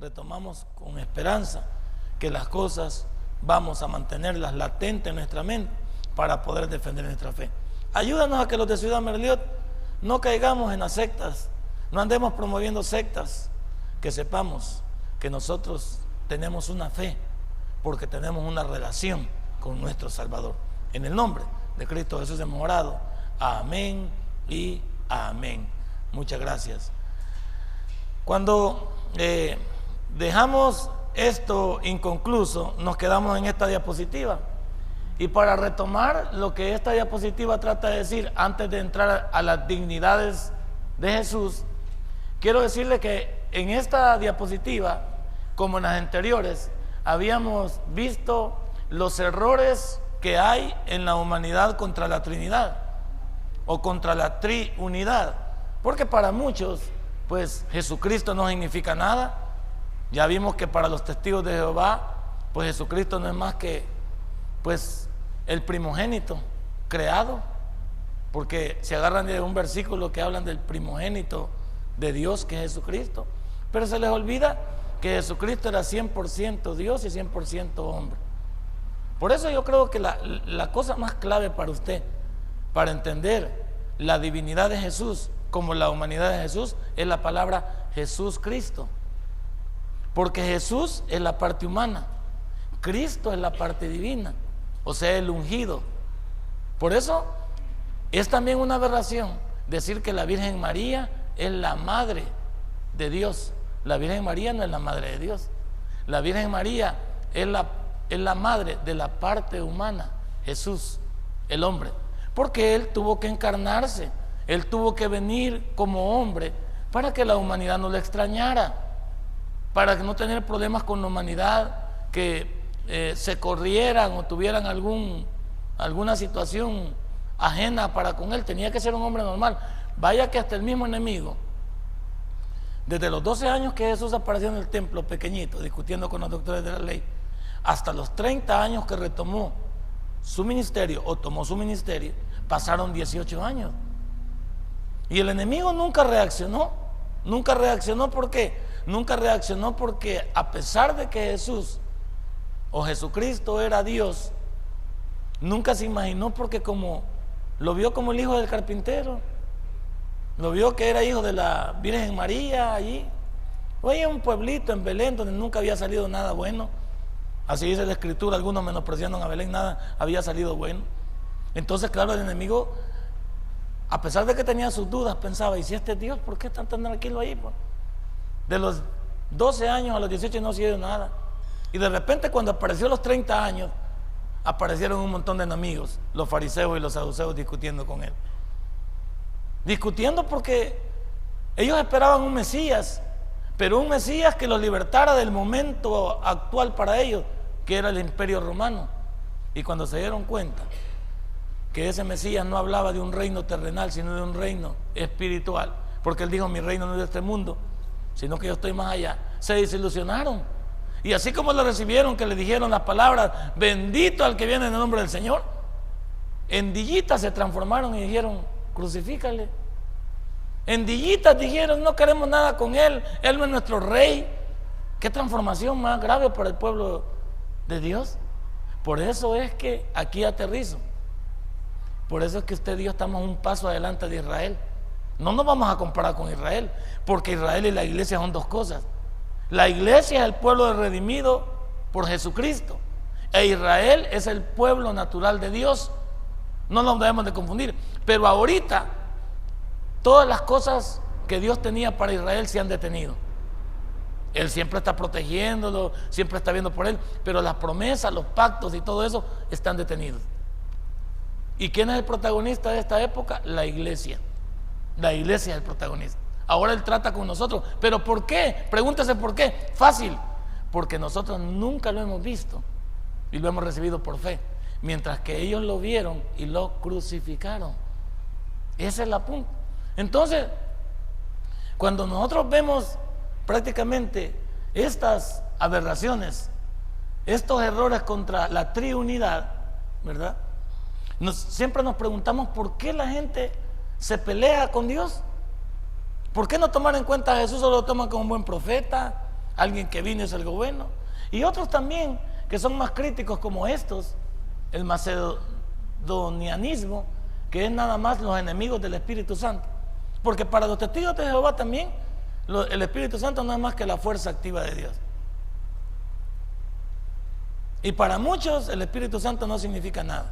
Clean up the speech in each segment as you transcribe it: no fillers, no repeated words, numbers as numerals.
retomamos con esperanza que las cosas vamos a mantenerlas latentes en nuestra mente para poder defender nuestra fe. Ayúdanos a que los de Ciudad Merliot no caigamos en las sectas, no andemos promoviendo sectas, que sepamos que nosotros tenemos una fe porque tenemos una relación con nuestro Salvador. En el nombre de Cristo Jesús hemos orado. Amén y amén. Muchas gracias. Cuando dejamos esto inconcluso, nos quedamos en esta diapositiva. Y para retomar lo que esta diapositiva trata de decir, antes de entrar a las dignidades de Jesús, quiero decirle que en esta diapositiva, como en las anteriores, habíamos visto los errores que hay en la humanidad contra la Trinidad o contra la triunidad, porque para muchos pues Jesucristo no significa nada. Ya vimos que para los testigos de Jehová pues Jesucristo no es más que pues el primogénito creado, porque se agarran de un versículo que hablan del primogénito de Dios, que es Jesucristo, pero se les olvida que Jesucristo era 100% Dios y 100% hombre. Por eso yo creo que la cosa más clave para usted, para entender la divinidad de Jesús como la humanidad de Jesús, es la palabra Jesús Cristo, porque Jesús es la parte humana, Cristo es la parte divina, o sea, el ungido. Por eso es también una aberración decir que la Virgen María es la madre de Dios. La Virgen María no es la madre de Dios. La Virgen María es la madre de la parte humana, Jesús, el hombre, porque Él tuvo que encarnarse, Él tuvo que venir como hombre para que la humanidad no le extrañara, para que no tener problemas con la humanidad, que se corrieran o tuvieran alguna situación ajena para con Él. Tenía que ser un hombre normal. Vaya que hasta el mismo enemigo, desde los 12 años que Jesús apareció en el templo pequeñito, discutiendo con los doctores de la ley, hasta los 30 años que retomó su ministerio o tomó su ministerio, pasaron 18 años. Y el enemigo nunca reaccionó. Nunca reaccionó. ¿Por qué? Nunca reaccionó porque a pesar de que Jesús o Jesucristo era Dios, nunca se imaginó, porque como lo vio como el hijo del carpintero, lo vio que era hijo de la Virgen María allí, oye, un pueblito en Belén donde nunca había salido nada bueno. Así dice la Escritura, algunos menospreciaron a Belén, nada había salido bueno. Entonces, claro, el enemigo, a pesar de que tenía sus dudas, pensaba, ¿y si este es Dios, por qué están tan tranquilo ahí? Pues? De los 12 años a los 18 no se dio nada. Y de repente, cuando apareció los 30 años, aparecieron un montón de enemigos, los fariseos y los saduceos, discutiendo con él. Discutiendo porque ellos esperaban un Mesías, pero un Mesías que los libertara del momento actual para ellos, que era el Imperio Romano. Y cuando se dieron cuenta que ese Mesías no hablaba de un reino terrenal, sino de un reino espiritual, porque él dijo, mi reino no es de este mundo, sino que yo estoy más allá, se desilusionaron. Y así como lo recibieron, que le dijeron las palabras, bendito al que viene en el nombre del Señor, en dillitas se transformaron y dijeron, crucifícale. En dillitas dijeron, no queremos nada con él no es nuestro rey. Qué transformación más grave para el pueblo de Dios. Por eso es que aquí aterrizo. Por eso es que usted y yo estamos un paso adelante de Israel. No nos vamos a comparar con Israel, porque Israel y la iglesia son dos cosas. La iglesia es el pueblo redimido por Jesucristo, e Israel es el pueblo natural de Dios. No nos debemos de confundir. Pero ahorita todas las cosas que Dios tenía para Israel se han detenido. Él siempre está protegiéndolo, siempre está viendo por él, pero las promesas, los pactos y todo eso están detenidos. ¿Y quién es el protagonista de esta época? La iglesia. La iglesia es el protagonista. Ahora Él trata con nosotros. ¿Pero por qué? Pregúntese por qué. Fácil. Porque nosotros nunca lo hemos visto y lo hemos recibido por fe, mientras que ellos lo vieron y lo crucificaron. Ese es el punto. Entonces, cuando nosotros vemos prácticamente estas aberraciones, estos errores contra la triunidad, ¿verdad? Siempre nos preguntamos por qué la gente se pelea con Dios. ¿Por qué no tomar en cuenta a Jesús? Solo lo toman como un buen profeta, alguien que vino es algo bueno. Y otros también que son más críticos como estos, el macedonianismo, que es nada más los enemigos del Espíritu Santo. Porque para los testigos de Jehová también el Espíritu Santo no es más que la fuerza activa de Dios. Y para muchos el Espíritu Santo no significa nada,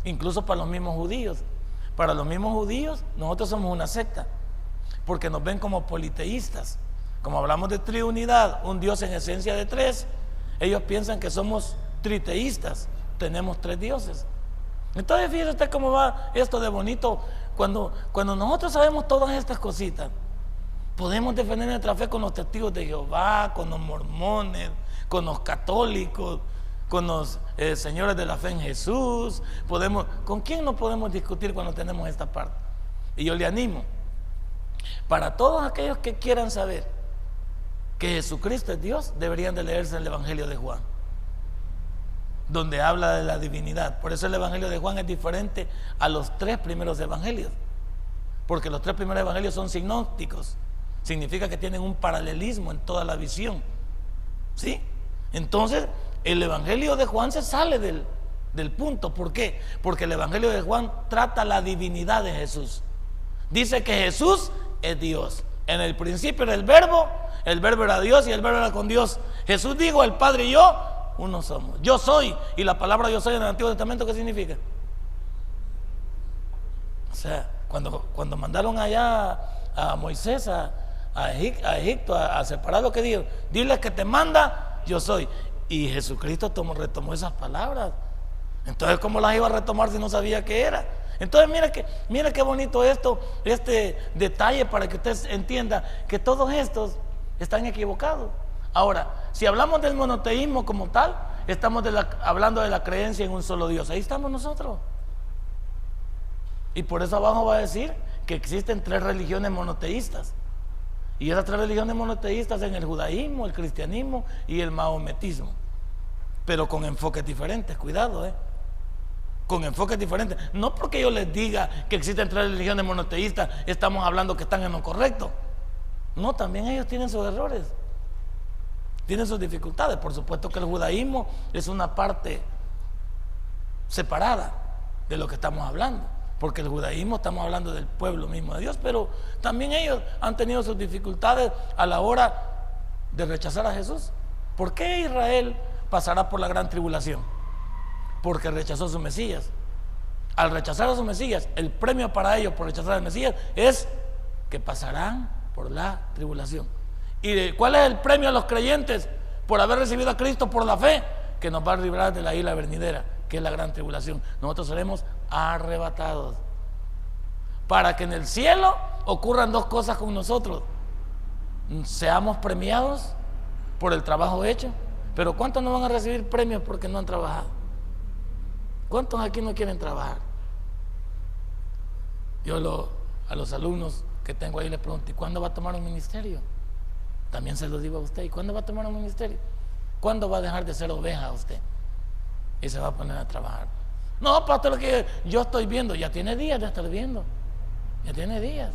incluso para los mismos judíos. Para los mismos judíos nosotros somos una secta, porque nos ven como politeístas. Como hablamos de triunidad, un Dios en esencia de tres, ellos piensan que somos triteístas, tenemos tres dioses. Entonces fíjese usted cómo va esto de bonito. Cuando nosotros sabemos todas estas cositas, podemos defender nuestra fe con los testigos de Jehová, con los mormones, con los católicos, con los señores de la fe en Jesús. ¿Con quién no podemos discutir cuando tenemos esta parte? Y yo le animo, para todos aquellos que quieran saber que Jesucristo es Dios, deberían de leerse el Evangelio de Juan, donde habla de la divinidad. Por eso el Evangelio de Juan es diferente a los tres primeros evangelios, porque los tres primeros evangelios son sinópticos, significa que tienen un paralelismo en toda la visión, ¿sí? Entonces el Evangelio de Juan se sale del punto. ¿Por qué? Porque el Evangelio de Juan trata la divinidad de Jesús. Dice que Jesús es Dios. En el principio era el verbo era Dios y el verbo era con Dios. Jesús dijo, el Padre y yo uno somos. Yo soy. Y la palabra yo soy en el Antiguo Testamento, ¿qué significa? O sea, cuando mandaron allá a Moisés a Egipto a separar, lo que dijo, dile que te manda, yo soy. Y Jesucristo retomó esas palabras. Entonces, ¿cómo las iba a retomar si no sabía qué era? Entonces, mira qué bonito este detalle, para que usted entienda que todos estos están equivocados. Ahora, si hablamos del monoteísmo como tal, estamos hablando de la creencia en un solo Dios. Ahí estamos nosotros. Y por eso abajo va a decir que existen tres religiones monoteístas. Y esas tres religiones monoteístas en el judaísmo, el cristianismo y el maometismo, pero con enfoques diferentes. Cuidado, con enfoques diferentes. No porque yo les diga que existen tres religiones monoteístas estamos hablando que están en lo correcto. No, también ellos tienen sus errores, tienen sus dificultades. Por supuesto que el judaísmo es una parte separada de lo que estamos hablando, porque el judaísmo estamos hablando del pueblo mismo de Dios, pero también ellos han tenido sus dificultades a la hora de rechazar a Jesús. ¿Por qué Israel pasará por la gran tribulación? Porque rechazó a su Mesías. Al rechazar a su Mesías, el premio para ellos por rechazar al Mesías es que pasarán por la tribulación. ¿Y cuál es el premio a los creyentes por haber recibido a Cristo por la fe? Que nos va a librar de la isla venidera, que es la gran tribulación. Nosotros seremos arrebatados, para que en el cielo ocurran dos cosas con nosotros: seamos premiados por el trabajo hecho. Pero ¿cuántos no van a recibir premios porque no han trabajado? ¿Cuántos aquí no quieren trabajar? Yo a los alumnos que tengo ahí les pregunto, ¿y cuándo va a tomar un ministerio? También se lo digo a usted, ¿y cuándo va a tomar un ministerio? ¿Cuándo va a dejar de ser oveja usted? Y se va a poner a trabajar. No, pastor, lo que yo estoy viendo, ya tiene días de estar viendo, ya tiene días.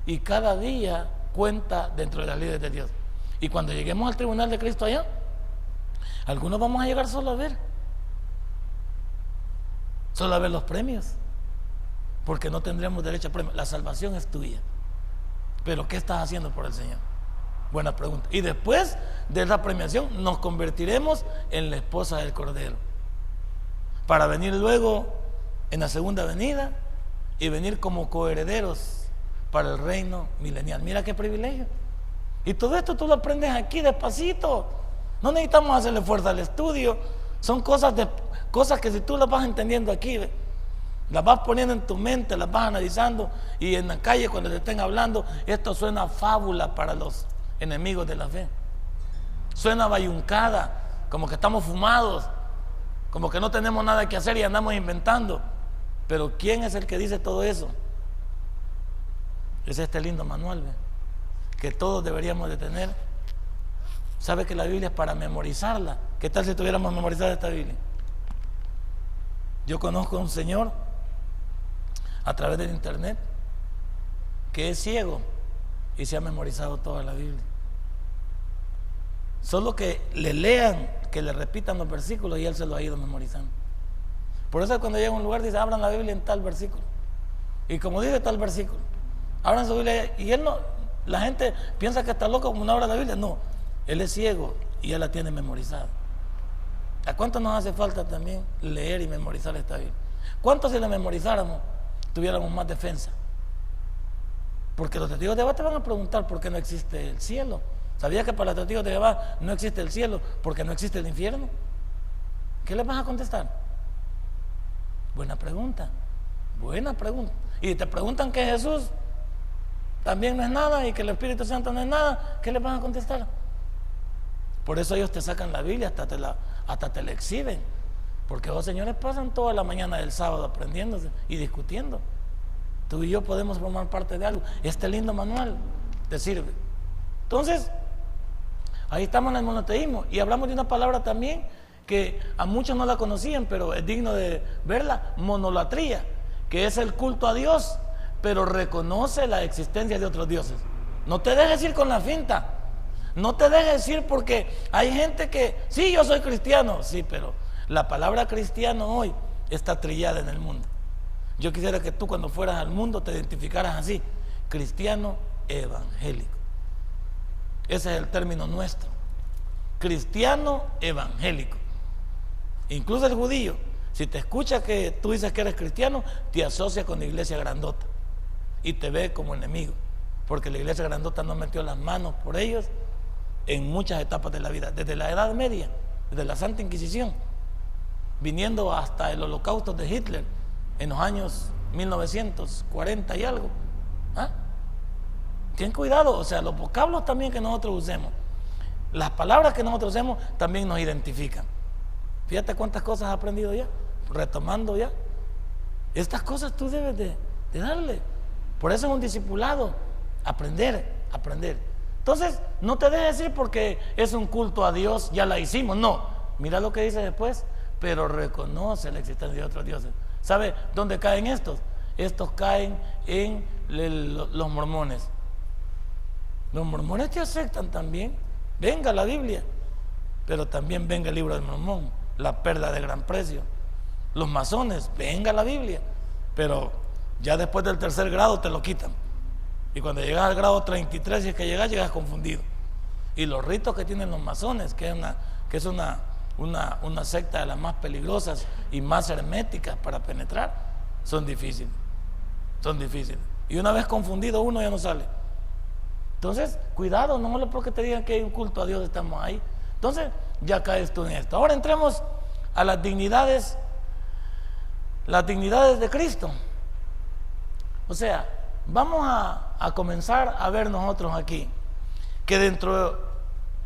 Y cada día cuenta dentro de las leyes de Dios. Y cuando lleguemos al tribunal de Cristo allá, algunos vamos a llegar solo a ver los premios, porque no tendremos derecho a premios. La salvación es tuya, pero ¿qué estás haciendo por el Señor? Buena pregunta. Y después de esa premiación nos convertiremos en la esposa del Cordero, para venir luego en la segunda venida y venir como coherederos para el reino milenial. Mira qué privilegio. Y todo esto tú lo aprendes aquí despacito. No necesitamos hacerle fuerza al estudio. Son cosas que si tú las vas entendiendo aquí, las vas poniendo en tu mente, las vas analizando, y en la calle cuando te estén hablando, esto suena fábula para los enemigos de la fe. Suena bayuncada, como que estamos fumados, como que no tenemos nada que hacer y andamos inventando. Pero ¿quién es el que dice todo eso? Es este lindo manual, que todos deberíamos de tener. ¿Sabe que la Biblia es para memorizarla? ¿Qué tal si tuviéramos memorizada esta Biblia? Yo conozco a un señor a través del internet que es ciego y se ha memorizado toda la Biblia. Solo que le lean, que le repitan los versículos y él se lo ha ido memorizando. Por eso cuando llega a un lugar dice, abran la Biblia en tal versículo. Y como dice tal versículo, abran su Biblia. Y él no, la gente piensa que está loco como no abra la Biblia. No, él es ciego y él la tiene memorizada. ¿A cuánto nos hace falta también leer y memorizar esta Biblia? ¿Cuánto si la memorizáramos tuviéramos más defensa? Porque los testigos de Jehová te van a preguntar por qué no existe el cielo. ¿Sabías que para los testigos de Jehová no existe el cielo porque no existe el infierno? ¿Qué les vas a contestar? Buena pregunta, buena pregunta. Y te preguntan que Jesús también no es nada y que el Espíritu Santo no es nada, ¿qué les vas a contestar? Por eso ellos te sacan la Biblia, hasta te la exhiben. Porque los señores pasan toda la mañana del sábado aprendiéndose y discutiendo. Tú y yo podemos formar parte de algo. Este lindo manual te sirve. Entonces, ahí estamos en el monoteísmo. Y hablamos de una palabra también que a muchos no la conocían, pero es digno de verla: monolatría, que es el culto a Dios, pero reconoce la existencia de otros dioses. No te dejes ir con la finta. No te dejes ir, porque hay gente que, sí, yo soy cristiano, sí, pero la palabra cristiano hoy está trillada en el mundo. Yo quisiera que tú cuando fueras al mundo te identificaras así: cristiano evangélico. Ese es el término nuestro, cristiano evangélico. Incluso el judío, si te escucha que tú dices que eres cristiano, te asocia con la iglesia grandota y te ve como enemigo, porque la iglesia grandota no metió las manos por ellos en muchas etapas de la vida, desde la Edad Media, desde la Santa Inquisición, viniendo hasta el holocausto de Hitler en los años 1940 y algo. ¿Ah? Ten cuidado, o sea, los vocablos también que nosotros usemos, las palabras que nosotros usemos también nos identifican. Fíjate cuántas cosas has aprendido ya, retomando ya. Estas cosas tú debes de darle. Por eso es un discipulado, aprender. Entonces, no te dejes ir porque es un culto a Dios, ya la hicimos. No, mira lo que dice después: pero reconoce la existencia de otros dioses. ¿Sabe dónde caen estos? Estos caen en los mormones. Los mormones te aceptan también. Venga la Biblia, pero también venga el libro del Mormón, la perla de gran precio. Los masones, venga la Biblia, pero ya después del 3er grado te lo quitan. Y cuando llegas al grado 33, si es que llegas confundido. Y los ritos que tienen los masones, que es una secta de las más peligrosas y más herméticas para penetrar, son difíciles. Y una vez confundido uno ya no sale. Entonces, cuidado, no solo porque te digan que hay un culto a Dios estamos ahí. Entonces, ya caes tú en esto. Ahora entremos a las dignidades de Cristo. O sea, vamos a comenzar a ver nosotros aquí que dentro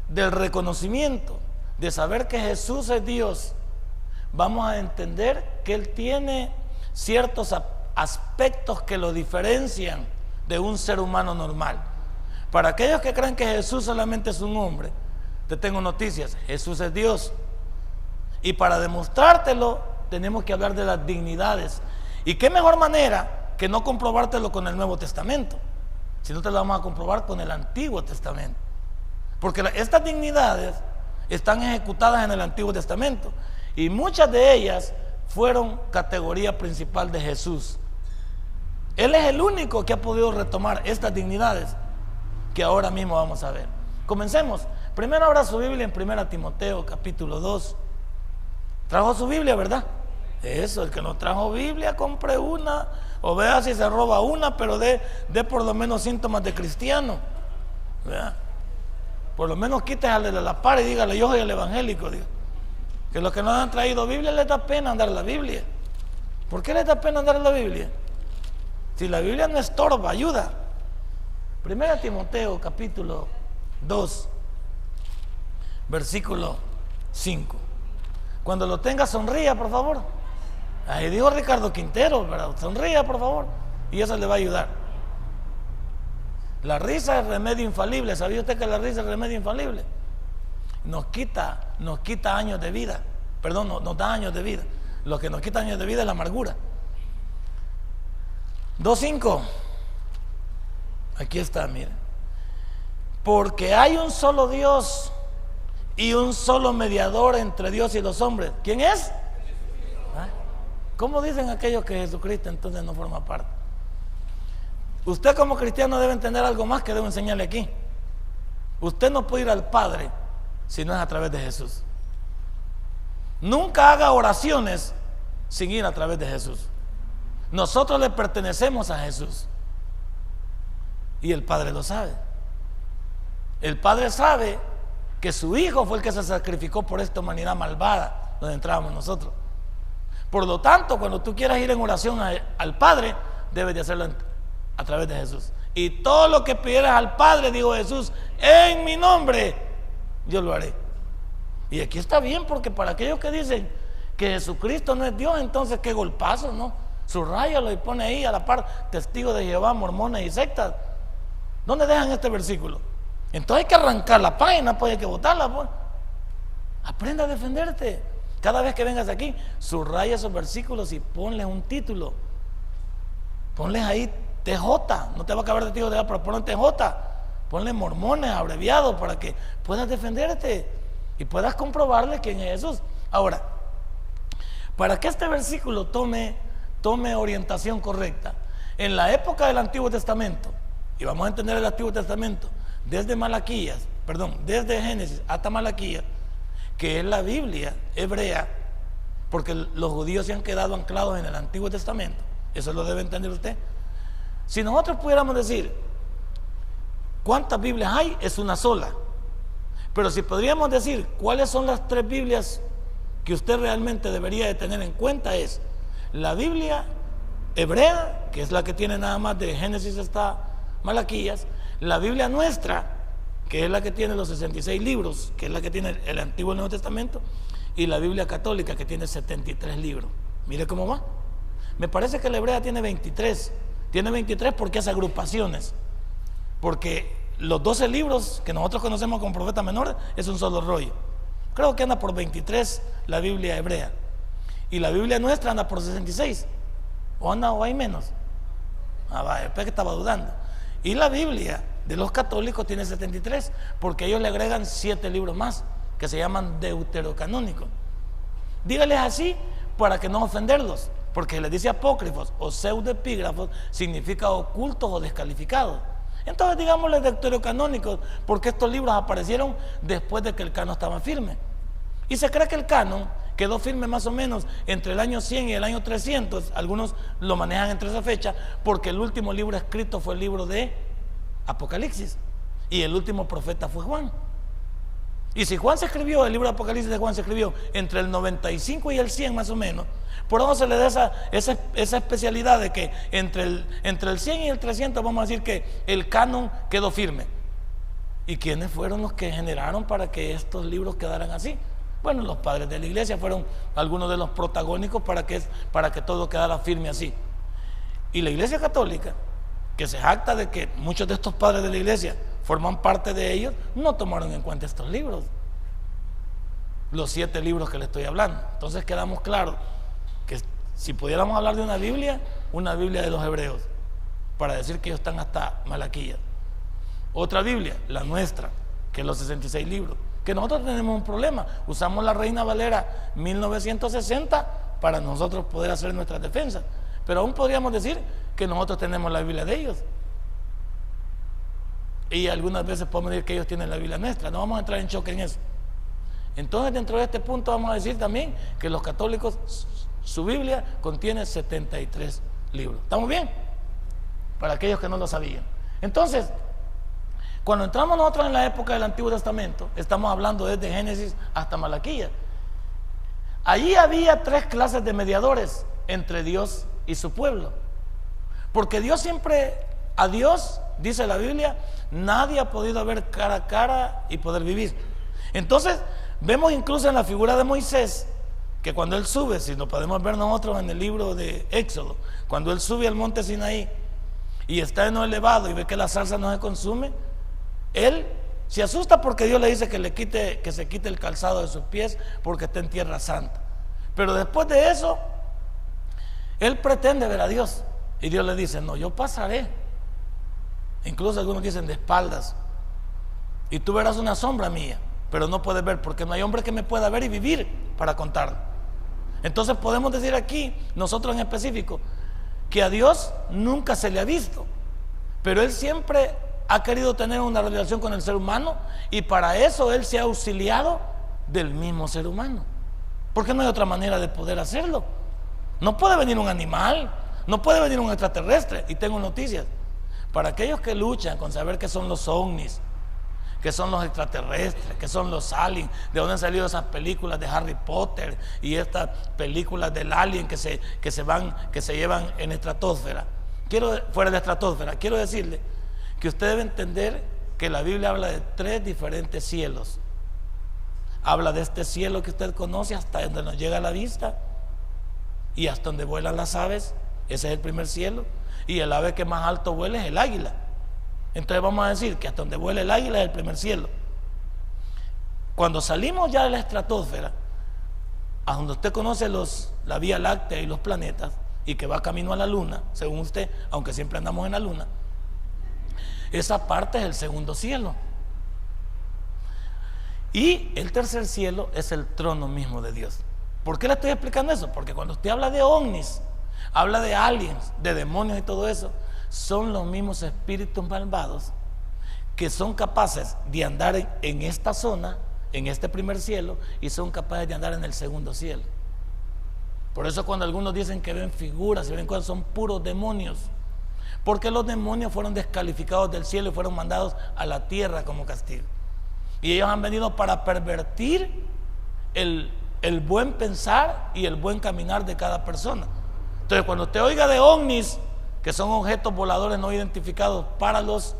del reconocimiento de saber que Jesús es Dios, vamos a entender que Él tiene ciertos aspectos que lo diferencian de un ser humano normal. Para aquellos que creen que Jesús solamente es un hombre, te tengo noticias: Jesús es Dios. Y para demostrártelo, tenemos que hablar de las dignidades. ¿Y qué mejor manera que no comprobártelo con el Nuevo Testamento? Si no, te lo vamos a comprobar con el Antiguo Testamento. Porque estas dignidades están ejecutadas en el Antiguo Testamento. Y muchas de ellas fueron categoría principal de Jesús. Él es el único que ha podido retomar estas dignidades que ahora mismo vamos a ver. Comencemos. Primero abra su Biblia en 1 Timoteo capítulo 2. ¿Trajo su Biblia, verdad? Eso, el que no trajo Biblia, compre una, o vea si se roba una, pero dé por lo menos síntomas de cristiano. ¿Verdad? Por lo menos quítale la par y dígale: yo soy el evangélico. Digo. Que los que no han traído Biblia les da pena andar la Biblia. ¿Por qué les da pena andar la Biblia? Si la Biblia no estorba, ayuda. 1 Timoteo capítulo 2, versículo 5. Cuando lo tenga, sonría, por favor. Ahí dijo Ricardo Quintero, ¿verdad? Sonría, por favor, y eso le va a ayudar. La risa es remedio infalible. ¿Sabía usted que la risa es remedio infalible? Nos quita años de vida. Perdón, nos da años de vida. Lo que nos quita años de vida es la amargura. 2:5. Aquí está, mira. Porque hay un solo Dios y un solo mediador entre Dios y los hombres. ¿Quién es? ¿Ah? ¿Cómo dicen aquellos que Jesucristo entonces no forma parte? Usted como cristiano debe entender algo más que debo enseñarle aquí. Usted no puede ir al Padre si no es a través de Jesús. Nunca haga oraciones sin ir a través de Jesús. Nosotros le pertenecemos a Jesús y el Padre lo sabe. El Padre sabe que su Hijo fue el que se sacrificó por esta humanidad malvada donde entrábamos nosotros. Por lo tanto, cuando tú quieras ir en oración al Padre, debes de hacerlo a través de Jesús. Y todo lo que pidieras al Padre, dijo Jesús, en mi nombre, yo lo haré. Y aquí está bien, porque para aquellos que dicen que Jesucristo no es Dios, entonces qué golpazo, ¿no? Subrayalo y pone ahí a la par testigos de Jehová, mormones y sectas. ¿Dónde dejan este versículo? Entonces hay que arrancar la página, pues hay que botarla, pues. Aprenda a defenderte. Cada vez que vengas aquí, subraya esos versículos y ponles un título. Ponles ahí TJ, no te va a acabar de tío de pero ponle TJ. Ponle mormones abreviados para que puedas defenderte y puedas comprobarle quién es Jesús. Ahora, para que este versículo tome orientación correcta, en la época del Antiguo Testamento, y vamos a entender el Antiguo Testamento desde desde Génesis hasta Malaquías, que es la Biblia hebrea, porque los judíos se han quedado anclados en el Antiguo Testamento. Eso lo debe entender usted. Si nosotros pudiéramos decir cuántas Biblias hay, es una sola. Pero si podríamos decir cuáles son las 3 Biblias que usted realmente debería de tener en cuenta, es la Biblia hebrea, que es la que tiene nada más de Génesis hasta Malaquías, la Biblia nuestra, que es la que tiene los 66 libros, que es la que tiene el Antiguo y el Nuevo Testamento, y la Biblia católica, que tiene 73 libros. Mire cómo va. Me parece que la hebrea tiene 23. Tiene 23 porque hace agrupaciones. Porque los 12 libros que nosotros conocemos como profetas menores es un solo rollo. Creo que anda por 23 la Biblia hebrea. Y la Biblia nuestra anda por 66. ¿O hay menos? Vaya, después que estaba dudando. Y la Biblia de los católicos tiene 73, porque ellos le agregan 7 libros más, que se llaman deuterocanónicos. Dígales así para que no ofenderlos, porque les dice apócrifos o pseudoepígrafos, significa ocultos o descalificados. Entonces digámosle deuterocanónicos, porque estos libros aparecieron después de que el canon estaba firme. Y se cree que el canon quedó firme más o menos entre el año 100 y el año 300. Algunos lo manejan entre esa fecha, porque el último libro escrito fue el libro de Apocalipsis, y el último profeta fue Juan. Y si Juan se escribió, el libro de Apocalipsis de Juan se escribió entre el 95 y el 100 más o menos, por eso se le da esa especialidad de que entre el 100 y el 300 vamos a decir que el canon quedó firme. ¿Y quiénes fueron los que generaron para que estos libros quedaran así? Bueno, los padres de la iglesia fueron algunos de los protagónicos para que todo quedara firme así. Y la iglesia católica, que se jacta de que muchos de estos padres de la iglesia forman parte de ellos, no tomaron en cuenta estos libros, los 7 libros que le estoy hablando. Entonces quedamos claros que si pudiéramos hablar de una Biblia de los hebreos, para decir que ellos están hasta Malaquías. Otra Biblia, la nuestra, que es los 66 libros, que nosotros tenemos un problema, usamos la Reina Valera 1960 para nosotros poder hacer nuestras defensas, pero aún podríamos decir que nosotros tenemos la Biblia de ellos, y algunas veces podemos decir que ellos tienen la Biblia nuestra. No vamos a entrar en choque en eso. Entonces, dentro de este punto vamos a decir también que los católicos, su Biblia contiene 73 libros. ¿Estamos bien? Para aquellos que no lo sabían. Entonces, cuando entramos nosotros en la época del Antiguo Testamento, estamos hablando desde Génesis hasta Malaquías. Allí había 3 clases de mediadores entre Dios y su pueblo, porque Dios siempre, a Dios, dice la Biblia, nadie ha podido ver cara a cara y poder vivir. Entonces vemos incluso en la figura de Moisés, que cuando él sube, si lo podemos ver nosotros en el libro de Éxodo, cuando él sube al monte Sinaí y está en lo elevado y ve que la zarza no se consume, él se asusta porque Dios le dice que se quite el calzado de sus pies porque está en tierra santa. Pero después de eso, él pretende ver a Dios, y Dios le dice: no, yo pasaré. Incluso algunos dicen de espaldas, y tú verás una sombra mía, pero no puedes ver, porque no hay hombre que me pueda ver y vivir para contarlo. Entonces podemos decir aquí, nosotros en específico, que a Dios nunca se le ha visto, pero Él siempre ha querido tener una relación con el ser humano, y para eso Él se ha auxiliado del mismo ser humano, porque no hay otra manera de poder hacerlo. No puede venir un animal, no puede venir un extraterrestre. Y tengo noticias para aquellos que luchan con saber qué son los ovnis, qué son los extraterrestres, qué son los aliens, de dónde han salido esas películas de Harry Potter y estas películas del alien que se llevan en estratosfera, fuera de la estratosfera. Quiero decirle que usted debe entender que la Biblia habla de 3 diferentes cielos. Habla de este cielo que usted conoce, hasta donde nos llega la vista y hasta donde vuelan las aves. Ese es el primer cielo, y el ave que más alto vuela es el águila. Entonces vamos a decir que hasta donde vuela el águila es el primer cielo. Cuando salimos ya de la estratosfera, a donde usted conoce la Vía Láctea y los planetas, y que va camino a la luna, según usted, aunque siempre andamos en la luna, esa parte es el segundo cielo. Y el tercer cielo es el trono mismo de Dios. ¿Por qué le estoy explicando eso? Porque cuando usted habla de ovnis, habla de aliens, de demonios y todo eso, son los mismos espíritus malvados que son capaces de andar en esta zona, en este primer cielo, y son capaces de andar en el segundo cielo. Por eso cuando algunos dicen que ven figuras y ven cosas, son puros demonios, porque los demonios fueron descalificados del cielo y fueron mandados a la tierra como castigo, y ellos han venido para pervertir el buen pensar y el buen caminar de cada persona. Entonces, cuando usted oiga de ovnis, que son objetos voladores no identificados, para los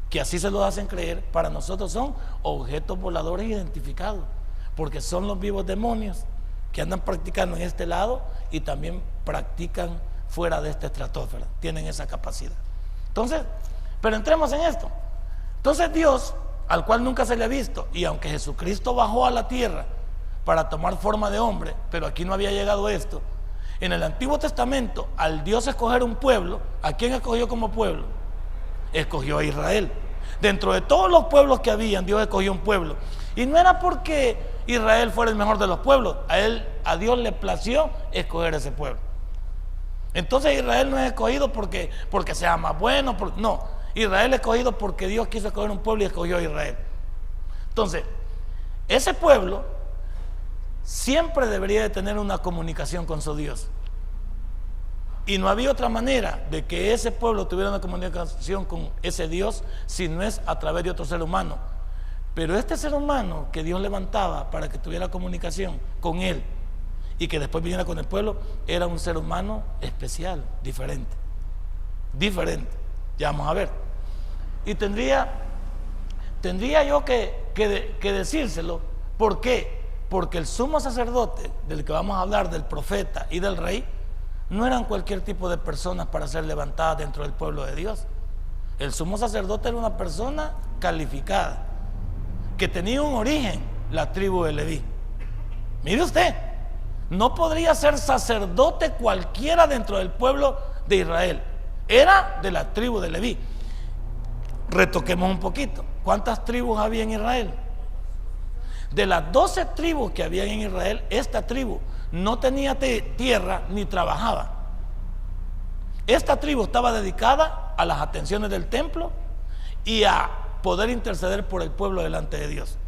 que así se los hacen creer, para nosotros son objetos voladores identificados, porque son los vivos demonios que andan practicando en este lado y también practican fuera de esta estratosfera, tienen esa capacidad. Entonces, pero entremos en esto. Entonces Dios, al cual nunca se le ha visto, y aunque Jesucristo bajó a la tierra para tomar forma de hombre, pero aquí no había llegado esto. En el Antiguo Testamento, al Dios escoger un pueblo, ¿a quién escogió como pueblo? Escogió a Israel. Dentro de todos los pueblos que habían, Dios escogió un pueblo. Y no era porque Israel fuera el mejor de los pueblos, a Dios le plació escoger ese pueblo. Entonces Israel no es escogido porque sea más bueno, no. Israel es escogido porque Dios quiso escoger un pueblo y escogió a Israel. Entonces, ese pueblo siempre debería de tener una comunicación con su Dios, y no había otra manera de que ese pueblo tuviera una comunicación con ese Dios si no es a través de otro ser humano. Pero este ser humano que Dios levantaba para que tuviera comunicación con él y que después viniera con el pueblo, era un ser humano especial, diferente, ya vamos a ver. Y tendría yo que decírselo. ¿Por qué? Porque el sumo sacerdote, del que vamos a hablar, del profeta y del rey, no eran cualquier tipo de personas para ser levantadas dentro del pueblo de Dios. El sumo sacerdote era una persona calificada, que tenía un origen, la tribu de Leví. Mire usted, no podría ser sacerdote cualquiera dentro del pueblo de Israel, era de la tribu de Leví. Retoquemos un poquito. ¿Cuántas tribus había en Israel? De las 12 tribus que había en Israel, esta tribu no tenía tierra ni trabajaba. Esta tribu estaba dedicada a las atenciones del templo y a poder interceder por el pueblo delante de Dios.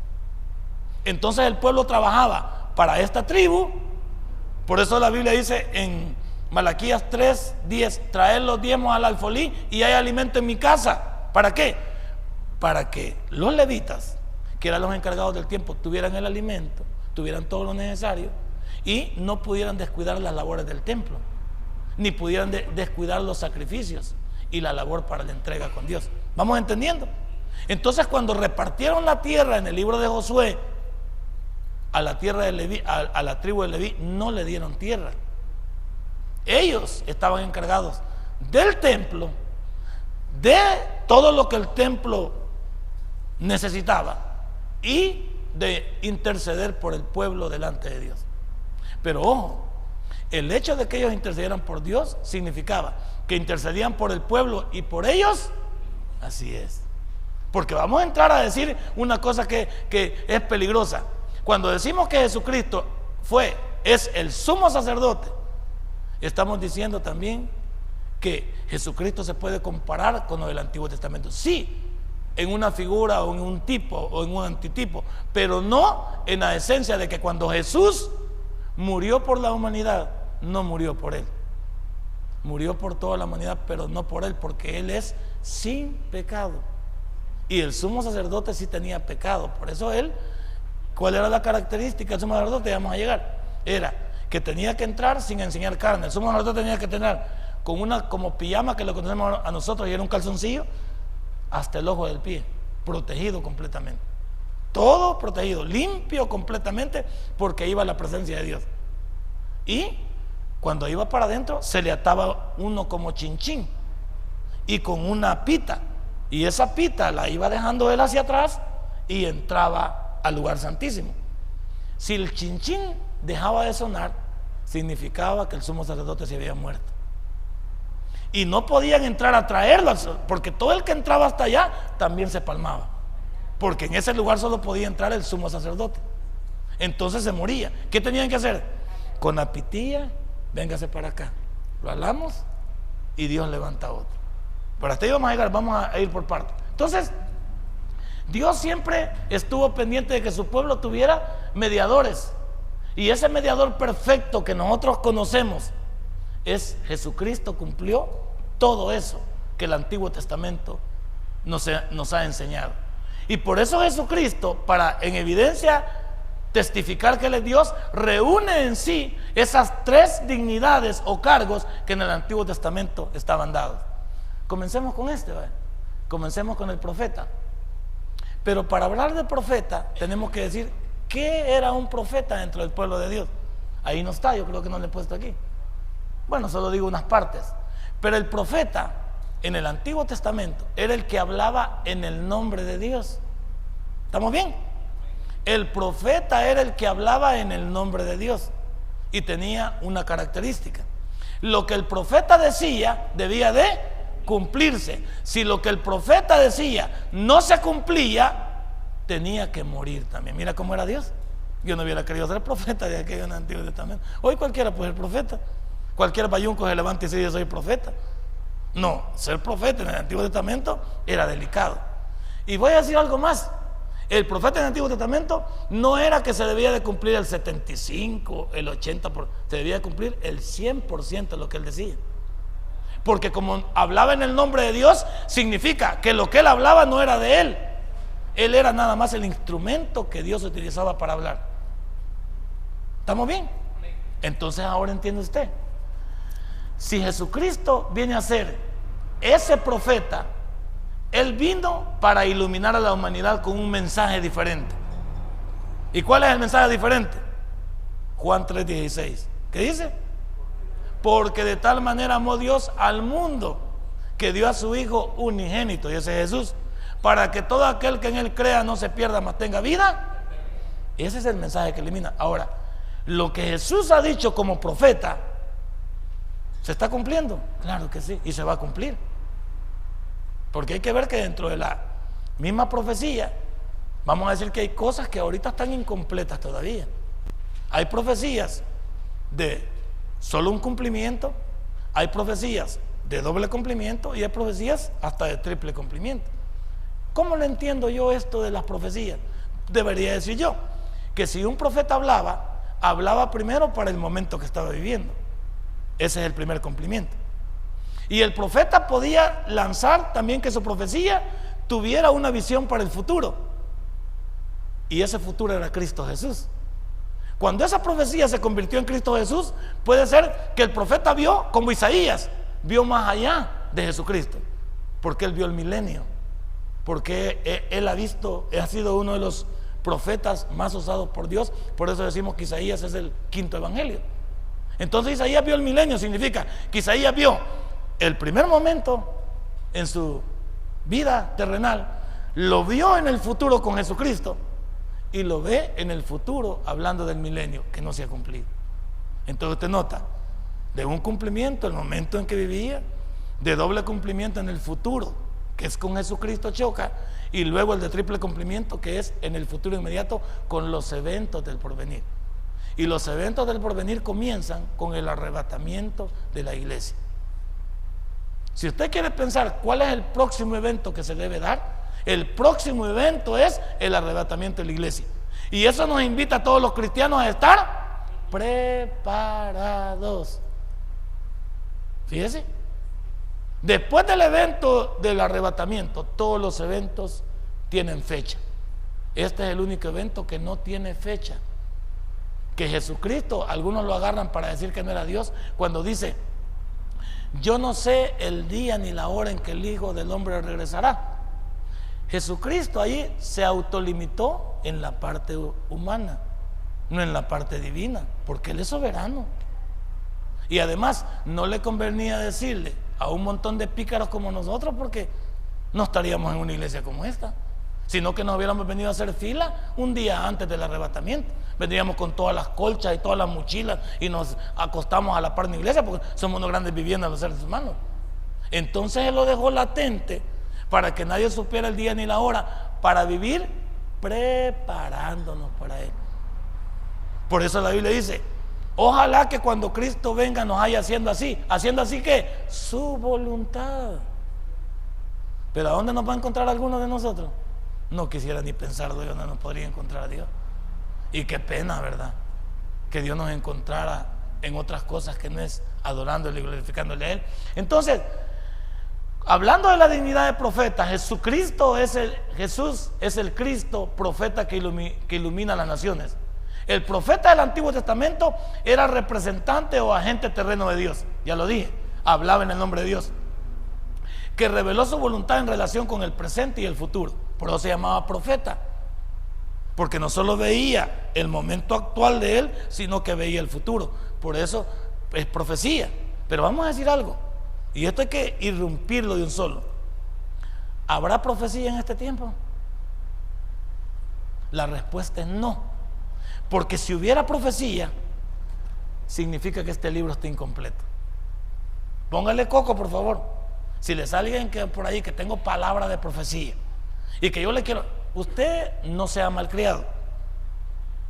Entonces el pueblo trabajaba para esta tribu. Por eso la Biblia dice en Malaquías 3:10: traed los diezmos al alfolí y hay alimento en mi casa. ¿Para qué? Para que los levitas, que eran los encargados del tiempo, tuvieran el alimento, tuvieran todo lo necesario y no pudieran descuidar las labores del templo, ni pudieran descuidar los sacrificios y la labor para la entrega con Dios. ¿Vamos entendiendo? Entonces, cuando repartieron la tierra en el libro de Josué a la tierra de Leví, a la tribu de Leví, no le dieron tierra. Ellos estaban encargados del templo, de todo lo que el templo necesitaba y de interceder por el pueblo delante de Dios. Pero ojo, el hecho de que ellos intercedieran por Dios significaba que intercedían por el pueblo y por ellos. Así es. Porque vamos a entrar a decir una cosa que es peligrosa. Cuando decimos que Jesucristo es el sumo sacerdote, estamos diciendo también que Jesucristo se puede comparar con lo del Antiguo Testamento. Sí, en una figura o en un tipo o en un antitipo, pero no en la esencia de que cuando Jesús murió por la humanidad, no murió por él. Murió por toda la humanidad, pero no por él, porque él es sin pecado. Y el sumo sacerdote sí tenía pecado. Por eso él, ¿cuál era la característica del sumo sacerdote? Ya vamos a llegar. Era que tenía que entrar sin enseñar carne. El sumo sacerdote tenía que tener con una como pijama que lo conocemos a nosotros, y era un calzoncillo hasta el ojo del pie, protegido completamente. Todo protegido, limpio completamente, porque iba a la presencia de Dios. Y cuando iba para adentro se le ataba uno como chinchín y con una pita, y esa pita la iba dejando él hacia atrás y entraba al lugar santísimo. Si el chinchín dejaba de sonar, significaba que el sumo sacerdote se había muerto y no podían entrar a traerlo, porque todo el que entraba hasta allá también se palmaba, porque en ese lugar solo podía entrar el sumo sacerdote. Entonces se moría. ¿Qué tenían que hacer? Con la pitilla, véngase para acá, lo alamos y Dios levanta otro. Pero hasta ahí vamos a llegar, vamos a ir por partes. Entonces Dios siempre estuvo pendiente de que su pueblo tuviera mediadores, y ese mediador perfecto que nosotros conocemos es Jesucristo. Cumplió todo eso que el Antiguo Testamento nos ha enseñado, y por eso Jesucristo, para en evidencia testificar que Él es Dios, reúne en sí esas tres dignidades o cargos que en el Antiguo Testamento estaban dados. Comencemos con comencemos con el profeta. Pero para hablar de profeta tenemos que decir qué era un profeta dentro del pueblo de Dios. Ahí no está, yo creo que no le he puesto aquí. Bueno, solo digo unas partes. Pero el profeta en el Antiguo Testamento era el que hablaba en el nombre de Dios. ¿Estamos bien? El profeta era el que hablaba en el nombre de Dios, y tenía una característica: lo que el profeta decía debía de cumplirse. Si lo que el profeta decía no se cumplía, tenía que morir también. Mira cómo era Dios. Yo no hubiera querido ser profeta de aquello en el Antiguo Testamento. Hoy cualquiera puede ser profeta. Cualquier bayunco se levanta y dice: yo soy profeta. No, ser profeta en el Antiguo Testamento era delicado. Y voy a decir algo más. El profeta en el Antiguo Testamento no era que se debía de cumplir el 75, el 80%, se debía de cumplir el 100% de lo que él decía. Porque como hablaba en el nombre de Dios, significa que lo que él hablaba no era de él. Él era nada más el instrumento que Dios utilizaba para hablar. ¿Estamos bien? Entonces ahora entiende usted. Si Jesucristo viene a ser ese profeta, Él vino para iluminar a la humanidad con un mensaje diferente. ¿Y cuál es el mensaje diferente? Juan 3:16. ¿Qué dice? Porque de tal manera amó Dios al mundo, que dio a su Hijo unigénito, y ese es Jesús, para que todo aquel que en Él crea no se pierda, mas tenga vida. Ese es el mensaje que elimina. Ahora, lo que Jesús ha dicho como profeta, ¿se está cumpliendo? Claro que sí, y se va a cumplir. Porque hay que ver que dentro de la misma profecía, vamos a decir que hay cosas que ahorita están incompletas todavía. Hay profecías de solo un cumplimiento, hay profecías de doble cumplimiento, y hay profecías hasta de triple cumplimiento. ¿Cómo le entiendo yo esto de las profecías? Debería decir yo que si un profeta hablaba primero para el momento que estaba viviendo. Ese es el primer cumplimiento. Y el profeta podía lanzar también que su profecía tuviera una visión para el futuro, y ese futuro era Cristo Jesús. Cuando esa profecía se convirtió en Cristo Jesús, puede ser que el profeta vio, como Isaías, vio más allá de Jesucristo, porque él vio el milenio, porque él ha sido uno de los profetas más usados por Dios. Por eso decimos que Isaías es el quinto evangelio. Entonces Isaías vio el milenio, significa que Isaías vio el primer momento en su vida terrenal, lo vio en el futuro con Jesucristo, y lo ve en el futuro hablando del milenio que no se ha cumplido. Entonces usted nota, de un cumplimiento el momento en que vivía, de doble cumplimiento en el futuro que es con Jesucristo, choca, y luego el de triple cumplimiento, que es en el futuro inmediato con los eventos del porvenir. Y los eventos del porvenir comienzan con el arrebatamiento de la iglesia. Si usted quiere pensar cuál es el próximo evento que se debe dar, el próximo evento es el arrebatamiento de la iglesia. Y eso nos invita a todos los cristianos a estar preparados. Fíjese, después del evento del arrebatamiento, todos los eventos tienen fecha. Este es el único evento que no tiene fecha. Que Jesucristo, algunos lo agarran para decir que no era Dios, cuando dice: yo no sé el día ni la hora en que el Hijo del Hombre regresará. Jesucristo ahí se autolimitó en la parte humana, no en la parte divina, porque Él es soberano. Y además no le convenía decirle a un montón de pícaros como nosotros, porque no estaríamos en una iglesia como esta, sino que nos hubiéramos venido a hacer fila un día antes del arrebatamiento. Vendríamos con todas las colchas y todas las mochilas y nos acostamos a la par de la iglesia, porque somos unos grandes viviendas los seres humanos. Entonces Él lo dejó latente para que nadie supiera el día ni la hora, para vivir preparándonos para Él. Por eso la Biblia dice: ojalá que cuando Cristo venga nos haya haciendo así que su voluntad. Pero ¿a dónde nos va a encontrar alguno de nosotros? No quisiera ni pensarlo, yo no nos podría encontrar a Dios. Y qué pena, ¿verdad? Que Dios nos encontrara en otras cosas que no es adorándole y glorificándole a Él. Entonces, hablando de la dignidad de profeta, Jesús es el Cristo profeta que ilumina a las naciones. El profeta del Antiguo Testamento era representante o agente terreno de Dios, ya lo dije, hablaba en el nombre de Dios, que reveló su voluntad en relación con el presente y el futuro. Por eso se llamaba profeta, porque no solo veía el momento actual de él, sino que veía el futuro. Por eso es profecía. Pero vamos a decir algo, y esto hay que irrumpirlo de un solo: ¿habrá profecía en este tiempo? La respuesta es no, porque si hubiera profecía, significa que este libro está incompleto. Póngale coco, por favor. Si le sale alguien que por ahí que tengo palabra de profecía y que yo le quiero, usted no sea malcriado,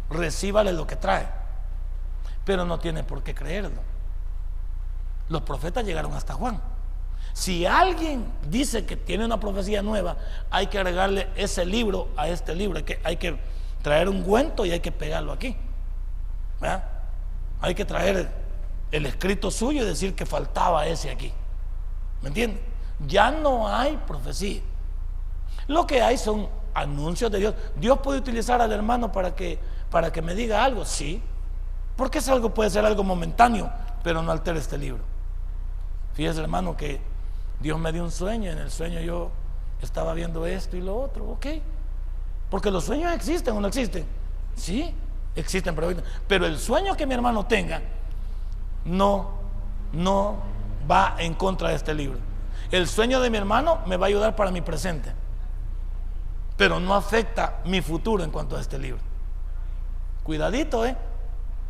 recíbale lo que trae, pero no tiene por qué creerlo. Los profetas llegaron hasta Juan. Si alguien dice que tiene una profecía nueva, hay que agregarle ese libro a este libro. Hay que traer un ungüento y hay que pegarlo aquí, ¿verdad? Hay que traer el escrito suyo y decir que faltaba ese aquí. ¿Me entienden? Ya no hay profecía. Lo que hay son anuncios de Dios. Dios puede utilizar al hermano para que me diga algo, sí, porque es algo, puede ser algo momentáneo, pero no altera este libro. Fíjese, hermano, que Dios me dio un sueño. En el sueño yo estaba viendo esto y lo otro, ok, porque los sueños existen o no existen. Sí, existen, pero el sueño que mi hermano tenga no va en contra de este libro. El sueño de mi hermano me va a ayudar para mi presente, pero no afecta mi futuro en cuanto a este libro. Cuidadito,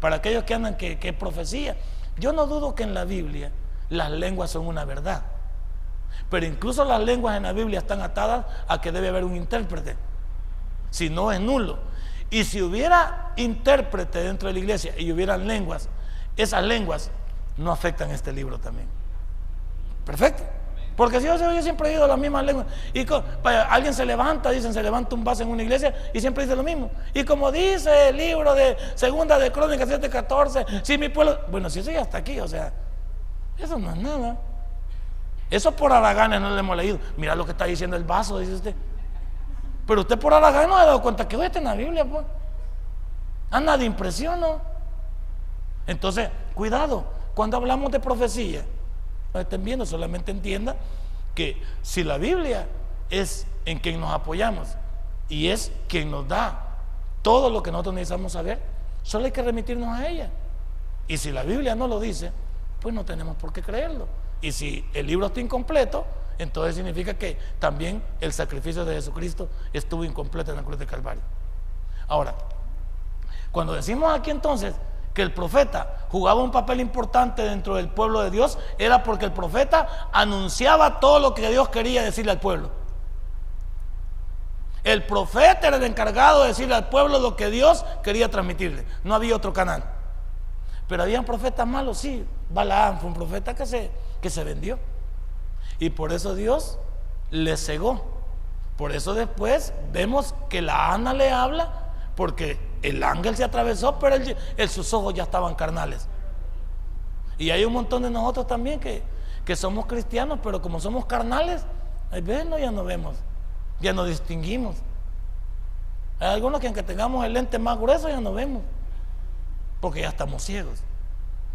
para aquellos que andan que es profecía. Yo no dudo que en la Biblia las lenguas son una verdad, pero incluso las lenguas en la Biblia están atadas a que debe haber un intérprete, si no es nulo. Y si hubiera intérprete dentro de la iglesia y hubieran lenguas, esas lenguas no afectan este libro también. Perfecto. Porque si yo siempre he oído las mismas lenguas, y alguien se levanta un vaso en una iglesia y siempre dice lo mismo. Y como dice el libro de Segunda de Crónicas 7:14, si mi pueblo, bueno, si eso ya está aquí, o sea, eso no es nada. Eso por haraganes no le hemos leído. Mira lo que está diciendo el vaso, dice usted. Pero usted por haraganes no ha dado cuenta que está en la Biblia, pues. Anda de impresión, ¿no? Entonces, cuidado, cuando hablamos de profecía, no estén viendo, solamente entienda que si la Biblia es en quien nos apoyamos y es quien nos da todo lo que nosotros necesitamos saber, solo hay que remitirnos a ella. Y si la Biblia no lo dice, pues no tenemos por qué creerlo. Y si el libro está incompleto, entonces significa que también el sacrificio de Jesucristo estuvo incompleto en la cruz de Calvario. Ahora, cuando decimos aquí entonces que el profeta jugaba un papel importante dentro del pueblo de Dios era porque el profeta anunciaba todo lo que Dios quería decirle al pueblo. El profeta era el encargado de decirle al pueblo lo que Dios quería transmitirle. No había otro canal. Pero habían profetas malos, sí. Balaam fue un profeta que se vendió. Y por eso Dios le cegó. Por eso después vemos que la Ana le habla, porque el ángel se atravesó, pero sus ojos ya estaban carnales. Y hay un montón de nosotros también que somos cristianos, pero como somos carnales, ahí ven, no, ya no vemos, ya no distinguimos. Hay algunos que aunque tengamos el lente más grueso ya no vemos, porque ya estamos ciegos.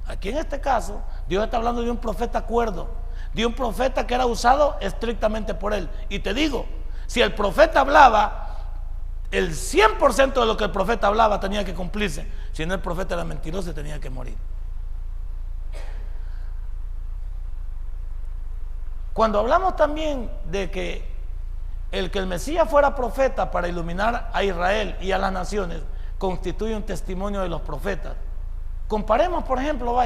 Aquí en este caso Dios está hablando de un profeta cuerdo, de un profeta que era usado estrictamente por él. Y te digo, si el profeta hablaba, el 100% de lo que el profeta hablaba tenía que cumplirse. Si no, el profeta era mentiroso y tenía que morir. Cuando hablamos también de que el Mesías fuera profeta para iluminar a Israel y a las naciones, constituye un testimonio de los profetas. Comparemos, por ejemplo,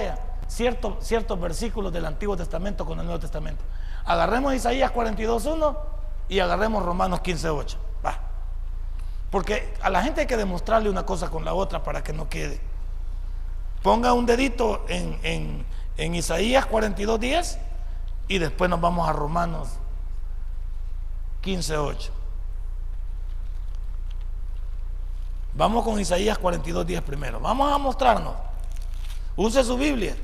ciertos versículos del Antiguo Testamento con el Nuevo Testamento. Agarremos Isaías 42:1 y agarremos Romanos 15:8. Porque a la gente hay que demostrarle una cosa con la otra para que no quede. Ponga un dedito en Isaías 42:10 y después nos vamos a Romanos 15:8. Vamos con Isaías 42:10 primero. Vamos a mostrarnos. Use su Biblia,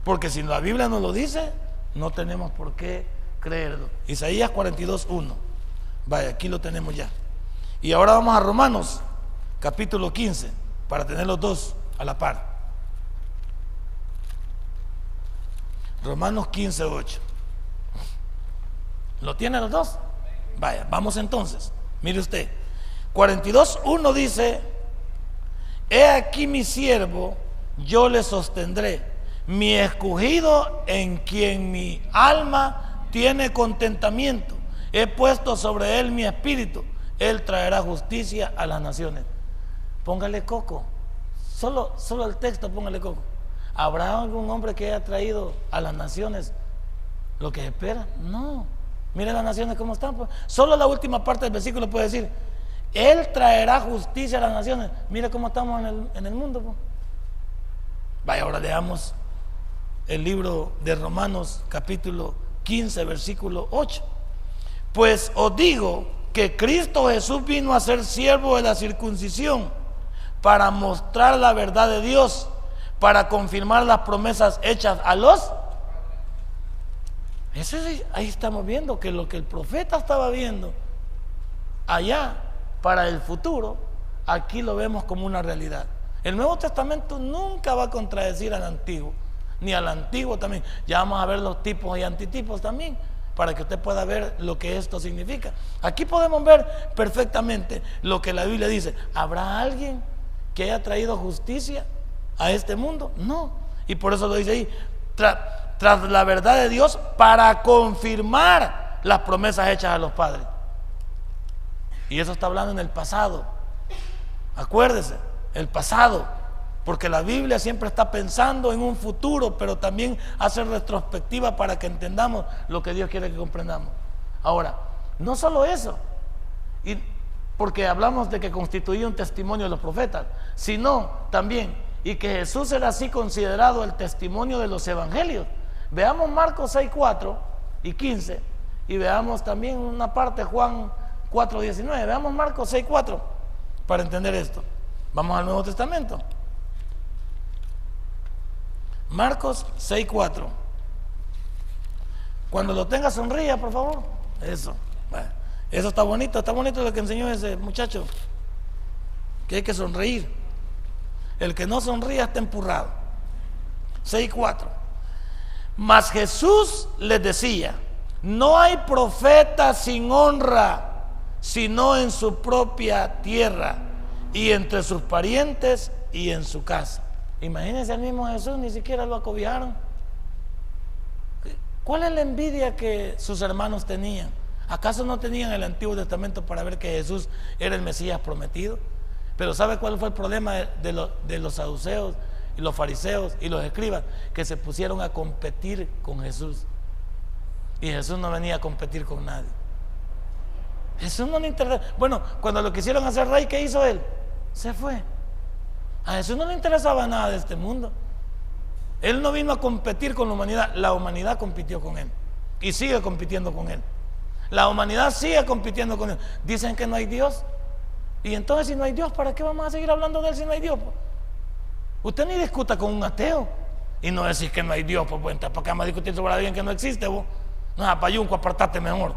porque si la Biblia no lo dice, no tenemos por qué creerlo. Isaías 42:1. Vaya, aquí lo tenemos ya. Y ahora vamos a Romanos capítulo 15 para tener los dos a la par. Romanos 15:8. ¿Lo tiene los dos? Vaya, vamos entonces. Mire usted, 42:1 dice: he aquí mi siervo, yo le sostendré, mi escogido en quien mi alma tiene contentamiento. He puesto sobre él mi espíritu, él traerá justicia a las naciones. Póngale coco, solo el texto, póngale coco. ¿Habrá algún hombre que haya traído a las naciones lo que espera? No. Miren las naciones cómo están, pues. Solo la última parte del versículo puede decir: él traerá justicia a las naciones. Mire cómo estamos en el mundo, pues. Vaya, ahora leamos el libro de Romanos capítulo 15 versículo 8. Pues os digo que Cristo Jesús vino a ser siervo de la circuncisión para mostrar la verdad de Dios, para confirmar las promesas hechas a los. Ahí estamos viendo que lo que el profeta estaba viendo allá para el futuro, aquí lo vemos como una realidad. El Nuevo Testamento nunca va a contradecir al Antiguo, ni al Antiguo también. Ya vamos a ver los tipos y antitipos también, para que usted pueda ver lo que esto significa. Aquí podemos ver perfectamente lo que la Biblia dice. ¿Habrá alguien que haya traído justicia a este mundo? No. Y por eso lo dice ahí, tras la verdad de Dios, para confirmar las promesas hechas a los padres. Y eso está hablando en el pasado. Acuérdese, el pasado, porque la Biblia siempre está pensando en un futuro, pero también hace retrospectiva para que entendamos lo que Dios quiere que comprendamos. Ahora, no solo eso, y porque hablamos de que constituía un testimonio de los profetas, sino también, y que Jesús era así considerado el testimonio de los evangelios. Veamos Marcos 6:4 y 15, y veamos también una parte Juan 4:19. Veamos Marcos 6:4 para entender esto. Vamos al Nuevo Testamento. Marcos 6:4. Cuando lo tenga, sonría, por favor. Eso. Bueno, eso está bonito lo que enseñó ese muchacho, que hay que sonreír. El que no sonría está empurrado. 6:4. Mas Jesús les decía: no hay profeta sin honra, sino en su propia tierra, y entre sus parientes y en su casa. Imagínense al mismo Jesús, ni siquiera lo acobijaron. ¿Cuál es la envidia que sus hermanos tenían? ¿Acaso no tenían el Antiguo Testamento para ver que Jesús era el Mesías prometido? Pero ¿sabe cuál fue el problema de los saduceos y los fariseos y los escribas, que se pusieron a competir con Jesús. Y Jesús no venía a competir con nadie. Jesús no le interesa. Bueno, cuando lo quisieron hacer rey, ¿qué hizo él? Se fue. A Jesús no le interesaba nada de este mundo. Él no vino a competir con la humanidad compitió con él y sigue compitiendo con él. La humanidad sigue compitiendo con él. Dicen que no hay Dios. Y entonces, si no hay Dios, ¿para qué vamos a seguir hablando de él si no hay Dios? Usted ni discuta con un ateo y no decís que no hay Dios, pues bueno, ¿para qué vamos a discutir sobre alguien que no existe vos? No, payunco, apartate mejor.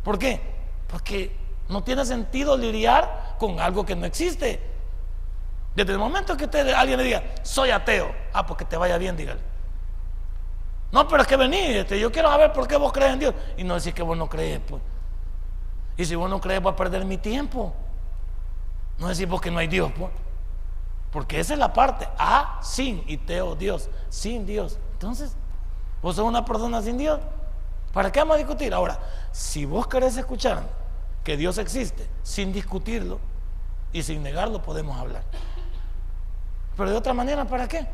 ¿Por qué? Porque no tiene sentido lidiar con algo que no existe. Desde el momento que alguien le diga, soy ateo, pues que te vaya bien, dígale. No, pero es que vení, yo quiero saber por qué vos crees en Dios. Y no decís que vos no crees, pues. Y si vos no crees, voy a perder mi tiempo. No decís vos que no hay Dios, pues. Porque esa es la parte. Sin y teo, Dios. Sin Dios. Entonces, vos sos una persona sin Dios. ¿Para qué vamos a discutir? Ahora, si vos querés escuchar que Dios existe, sin discutirlo y sin negarlo, podemos hablar. Pero de otra manera, ¿para qué?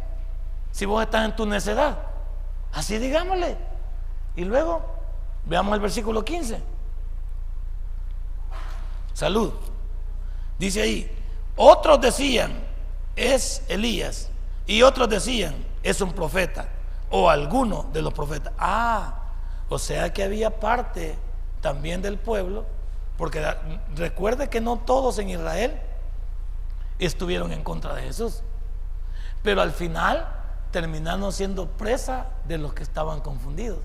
Si vos estás en tu necedad, así digámosle. Y luego, veamos el versículo 15. Salud. Dice ahí, otros decían, es Elías. Y otros decían, es un profeta. O alguno de los profetas. O sea que había parte también del pueblo, porque recuerde que no todos en Israel estuvieron en contra de Jesús, pero al final terminaron siendo presa de los que estaban confundidos.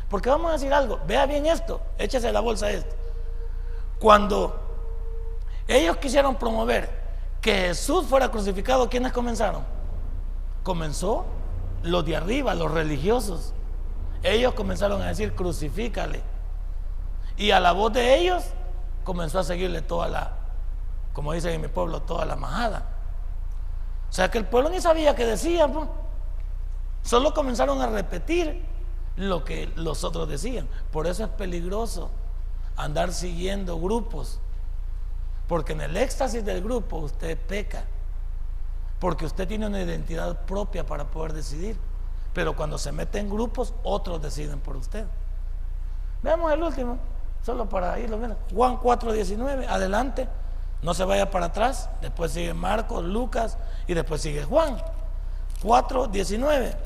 Porque vamos a decir algo, vea bien esto, échese la bolsa esto. Cuando ellos quisieron promover que Jesús fuera crucificado, ¿quiénes comenzaron? Comenzó los de arriba, los religiosos. Ellos comenzaron a decir, crucifícale. Y a la voz de ellos comenzó a seguirle toda la, como dicen en mi pueblo, toda la majada. O sea que el pueblo ni sabía qué decían, pues. Solo comenzaron a repetir lo que los otros decían. Por eso es peligroso andar siguiendo grupos, porque en el éxtasis del grupo usted peca, porque usted tiene una identidad propia para poder decidir. Pero cuando se mete en grupos, otros deciden por usted. Veamos el último, solo para irlo viendo. Juan 4:19, adelante, no se vaya para atrás. Después sigue Marcos, Lucas y después sigue Juan 4:19.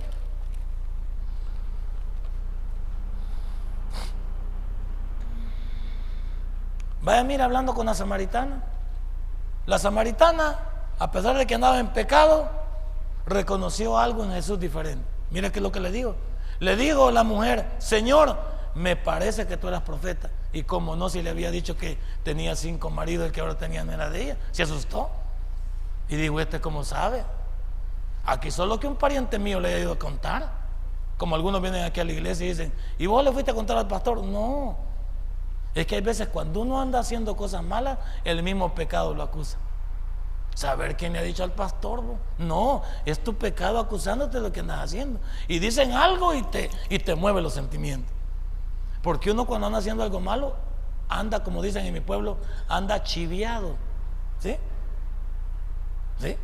Vaya, mira, hablando con la samaritana. La samaritana, a pesar de que andaba en pecado, reconoció algo en Jesús diferente. Mira qué es lo que le digo. Le digo a la mujer, Señor, me parece que tú eras profeta. Y como no, si le había dicho que tenía 5 maridos, el que ahora tenía no era de ella, se asustó. Y digo, ¿cómo sabe? Aquí solo que un pariente mío le haya ido a contar. Como algunos vienen aquí a la iglesia y dicen, ¿y vos le fuiste a contar al pastor? No. Es que hay veces cuando uno anda haciendo cosas malas, el mismo pecado lo acusa. Saber quién le ha dicho al pastor, ¿no? No, es tu pecado acusándote de lo que andas haciendo. Y dicen algo y te mueve los sentimientos. Porque uno cuando anda haciendo algo malo, anda, como dicen en mi pueblo, anda chiviado. ¿Sí? ¿Sí?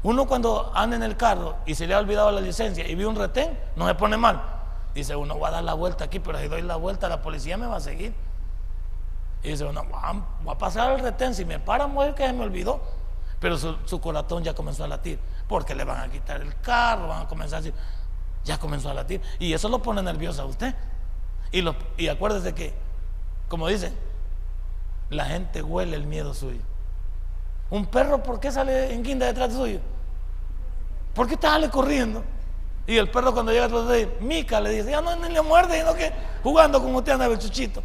Uno cuando anda en el carro y se le ha olvidado la licencia y ve un retén, no se pone mal. Dice uno, voy a dar la vuelta aquí, pero si doy la vuelta la policía me va a seguir. Y dice uno, voy a pasar el retén, si me paran voy a decir que se me olvidó. Pero su corazón ya comenzó a latir, porque le van a quitar el carro, van a comenzar a decir, ya comenzó a latir, y eso lo pone nervioso a usted. Y acuérdese que, como dicen, la gente huele el miedo suyo. Un perro, ¿por qué sale en guinda detrás suyo? ¿Por qué usted sale corriendo? Y el perro cuando llega detrás de él, Mica le dice, ya no ni le muerde, sino que jugando con usted anda el chuchito.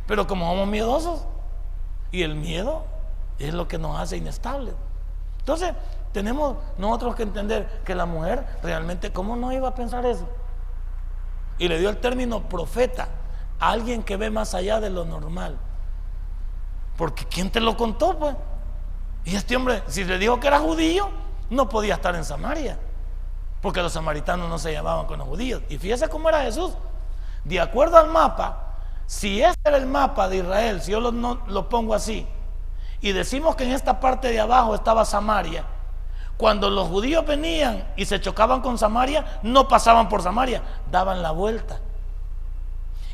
Pero como somos miedosos, y el miedo es lo que nos hace inestables. Entonces tenemos nosotros que entender que la mujer realmente, ¿cómo no iba a pensar eso? Y le dio el término profeta, a alguien que ve más allá de lo normal. Porque ¿quién te lo contó, pues? Y este hombre, si le dijo que era judío, no podía estar en Samaria, porque los samaritanos no se llevaban con los judíos. Y fíjese cómo era Jesús. De acuerdo al mapa, si ese era el mapa de Israel, si yo lo pongo así, y decimos que en esta parte de abajo estaba Samaria, Cuando los judíos venían y se chocaban con Samaria, no pasaban por Samaria, daban la vuelta.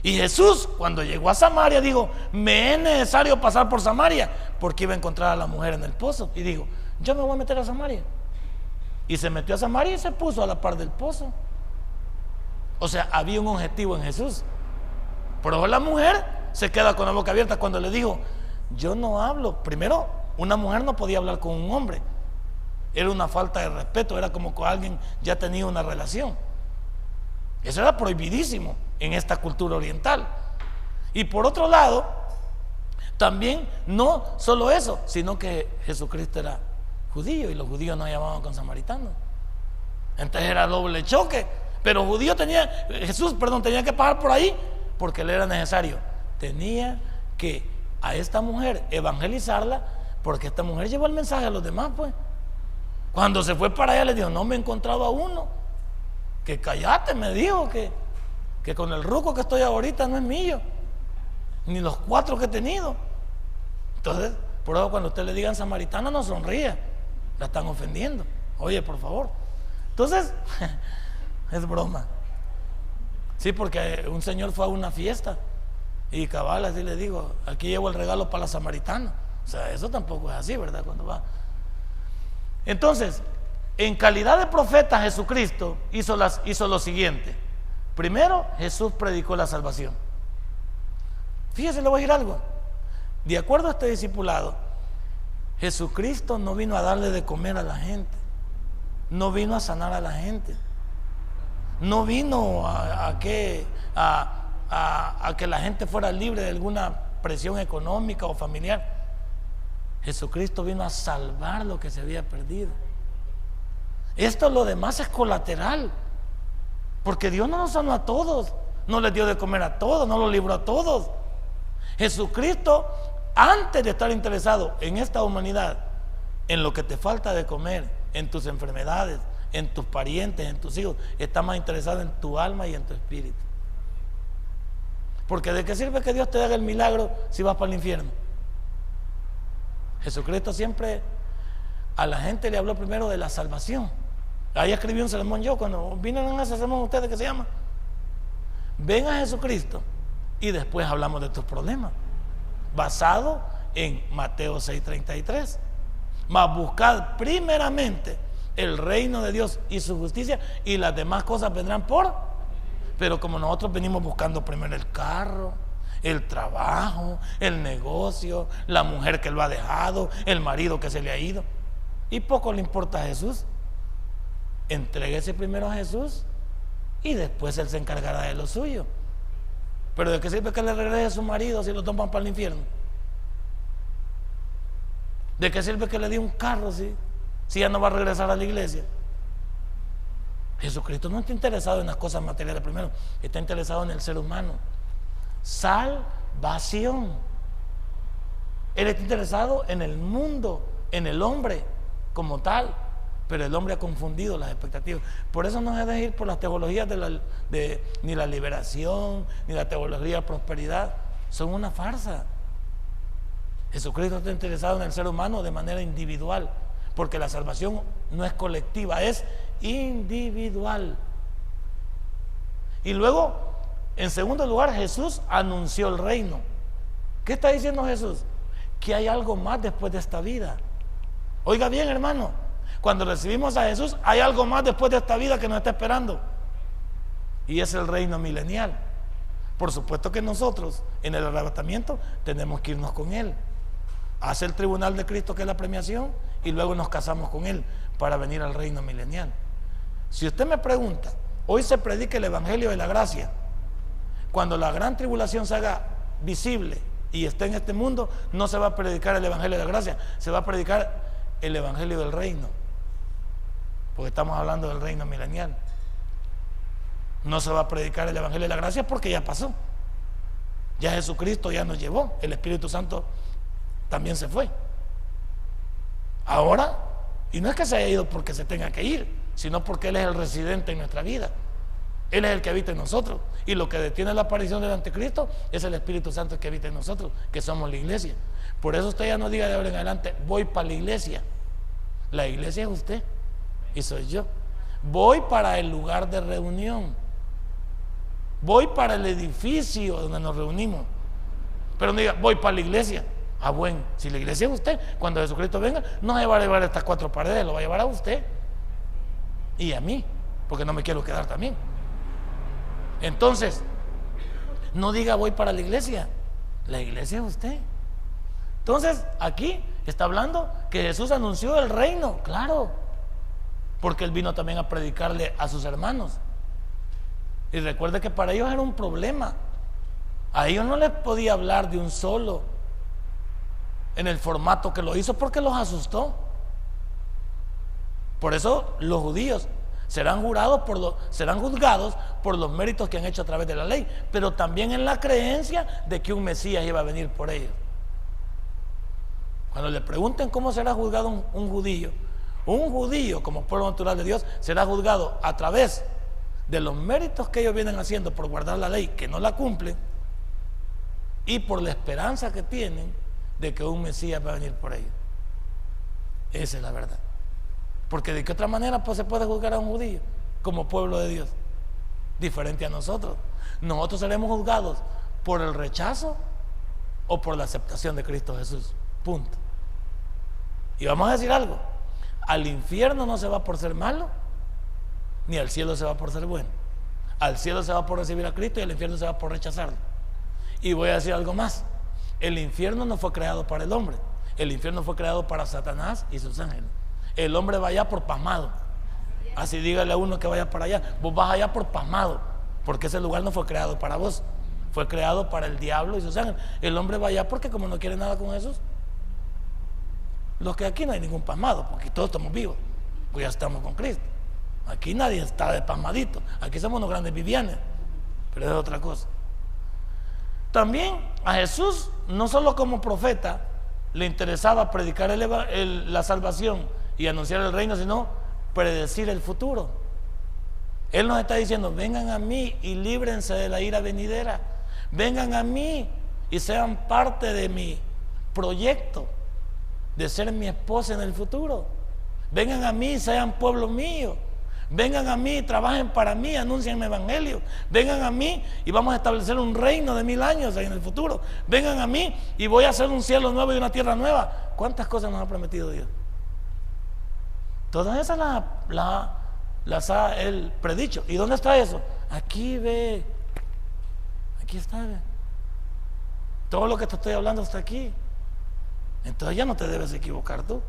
Y Jesús, cuando llegó a Samaria, dijo: me es necesario pasar por Samaria, porque iba a encontrar a la mujer en el pozo. Y dijo: yo me voy a meter a Samaria. Y se metió a Samaria y se puso a la par del pozo. O sea, había un objetivo en Jesús. Pero la mujer se queda con la boca abierta cuando le dijo: yo no hablo. Primero, una mujer no podía hablar con un hombre. Era una falta de respeto, era como que alguien ya tenía una relación. Eso era prohibidísimo en esta cultura oriental. Y por otro lado, también no solo eso, sino que Jesucristo era judío y los judíos no llamaban con samaritanos. Entonces era doble choque. Pero Jesús tenía que pasar por ahí porque le era necesario. Tenía que a esta mujer evangelizarla, porque esta mujer llevó el mensaje a los demás, pues. Cuando se fue para allá le dijo: no me he encontrado a uno. Que cállate, me dijo que con el ruco que estoy ahorita no es mío, ni los 4 que he tenido. Entonces, por eso cuando usted le digan samaritana, no sonría, la están ofendiendo. Oye, por favor. Entonces, es broma. Sí, porque un señor fue a una fiesta y cabal, así le digo: aquí llevo el regalo para la samaritana. O sea, eso tampoco es así, ¿verdad? Cuando va. Entonces, en calidad de profeta, Jesucristo hizo lo siguiente. Primero, Jesús predicó la salvación. Fíjese, le voy a decir algo. De acuerdo a este discipulado, Jesucristo no vino a darle de comer a la gente, no vino a sanar a la gente, no vino a que la gente fuera libre de alguna presión económica o familiar. Jesucristo vino a salvar lo que se había perdido. Esto, lo demás, es colateral, porque Dios no nos sanó a todos, no les dio de comer a todos, no los libró a todos. Jesucristo, antes de estar interesado en esta humanidad, en lo que te falta de comer, en tus enfermedades, en tus parientes, en tus hijos, está más interesado en tu alma y en tu espíritu. Porque ¿de qué sirve que Dios te haga el milagro si vas para el infierno? Jesucristo siempre a la gente le habló primero de la salvación. Ahí escribí un sermón yo, cuando vinieron a ese sermón ustedes, que se llama: ven a Jesucristo y después hablamos de tus problemas, basado en Mateo 6:33. Mas buscad primeramente el reino de Dios y su justicia, y las demás cosas vendrán por. Pero como nosotros venimos buscando primero el carro, el trabajo, el negocio, la mujer que lo ha dejado, el marido que se le ha ido, y poco le importa a Jesús. Entréguese primero a Jesús y después Él se encargará de lo suyo. Pero ¿de qué sirve que le regrese a su marido si lo toman para el infierno? ¿De qué sirve que le dé un carro si ya no va a regresar a la iglesia? Jesucristo no está interesado en las cosas materiales primero, está interesado en el ser humano. Salvación. Él está interesado en el mundo, en el hombre como tal, pero el hombre ha confundido las expectativas. Por eso no se debe ir por las teologías ni la liberación, ni la teología de prosperidad. Son una farsa. Jesucristo está interesado en el ser humano de manera individual, porque la salvación no es colectiva, es individual. Y luego, en segundo lugar, Jesús anunció el reino. ¿Qué está diciendo Jesús? Que hay algo más después de esta vida. Oiga bien, hermano, cuando recibimos a Jesús, hay algo más después de esta vida que nos está esperando, y es el reino milenial. Por supuesto que nosotros en el arrebatamiento tenemos que irnos con Él, hace el tribunal de Cristo, que es la premiación, y luego nos casamos con Él para venir al reino milenial. Si usted me pregunta, hoy se predica el evangelio de la gracia. Cuando la gran tribulación se haga visible y esté en este mundo, no se va a predicar el evangelio de la gracia, se va a predicar el evangelio del reino, porque estamos hablando del reino milenial. No se va a predicar el evangelio de la gracia porque ya pasó, ya Jesucristo ya nos llevó, el Espíritu Santo también se fue. Ahora, y no es que se haya ido porque se tenga que ir, sino porque Él es el residente en nuestra vida. Él es el que habita en nosotros, y lo que detiene la aparición del anticristo es el Espíritu Santo que habita en nosotros, que somos la iglesia. Por eso usted ya no diga de ahora en adelante: voy para la iglesia. La iglesia es usted. y soy yo. Voy para el lugar de reunión. Voy para el edificio donde nos reunimos. Pero no diga, voy para la iglesia. Ah, bueno, si la iglesia es usted, cuando Jesucristo venga, no se va a llevar estas 4 paredes, lo va a llevar a usted y a mí, porque no me quiero quedar también. Entonces, no diga voy para la iglesia es usted. Entonces, aquí está hablando que Jesús anunció el reino, claro, porque Él vino también a predicarle a sus hermanos. Y recuerde que para ellos era un problema. A ellos no les podía hablar de un solo en el formato que lo hizo, porque los asustó. Por eso los judíos serán juzgados por los méritos que han hecho a través de la ley, pero también en la creencia de que un Mesías iba a venir por ellos. Cuando le pregunten cómo será juzgado un judío como pueblo natural de Dios, será juzgado a través de los méritos que ellos vienen haciendo por guardar la ley, que no la cumplen, y por la esperanza que tienen de que un Mesías va a venir por ellos. Esa es la verdad. Porque de qué otra manera pues se puede juzgar a un judío como pueblo de Dios, diferente a nosotros. Nosotros seremos juzgados por el rechazo o por la aceptación de Cristo Jesús, punto. Y vamos a decir algo: al infierno no se va por ser malo, ni al cielo se va por ser bueno. Al cielo se va por recibir a Cristo y al infierno se va por rechazarlo. Y voy a decir algo más: el infierno no fue creado para el hombre, el infierno fue creado para Satanás y sus ángeles. El hombre va allá por pasmado. Así dígale a uno que vaya para allá: vos vas allá por pasmado, porque ese lugar no fue creado para vos, fue creado para el diablo y sus ángeles. El hombre va allá porque como no quiere nada con Jesús. Los que aquí no hay ningún pasmado, porque todos estamos vivos, pues ya estamos con Cristo. Aquí nadie está de pasmadito, aquí somos unos grandes vivianes, pero es otra cosa. También a Jesús, no solo como profeta le interesaba predicar la salvación y anunciar el reino, sino predecir el futuro. Él nos está diciendo: vengan a mí y líbrense de la ira venidera, vengan a mí y sean parte de mi proyecto de ser mi esposa en el futuro. Vengan a mí, sean pueblo mío. Vengan a mí, trabajen para mí, anuncien mi evangelio. Vengan a mí y vamos a establecer un reino de 1000 años en el futuro. Vengan a mí y voy a hacer un cielo nuevo y una tierra nueva. ¿Cuántas cosas nos ha prometido Dios? Todas esas las ha Él predicho. ¿Y dónde está eso? Aquí, ve. Aquí está, ve. Todo lo que te estoy hablando está aquí. Entonces ya no te debes equivocar tú.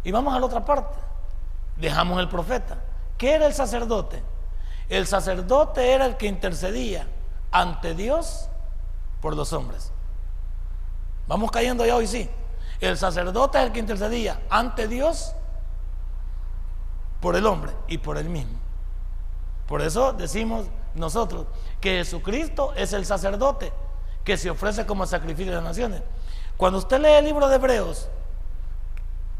Y vamos a la otra parte. Dejamos el profeta. ¿Qué era el sacerdote? El sacerdote era el que intercedía ante Dios por los hombres. Vamos cayendo ya hoy, sí. El sacerdote es el que intercedía ante Dios por el hombre y por él mismo. Por eso decimos nosotros que Jesucristo es el sacerdote que se ofrece como sacrificio de las naciones. Cuando usted lee el libro de Hebreos,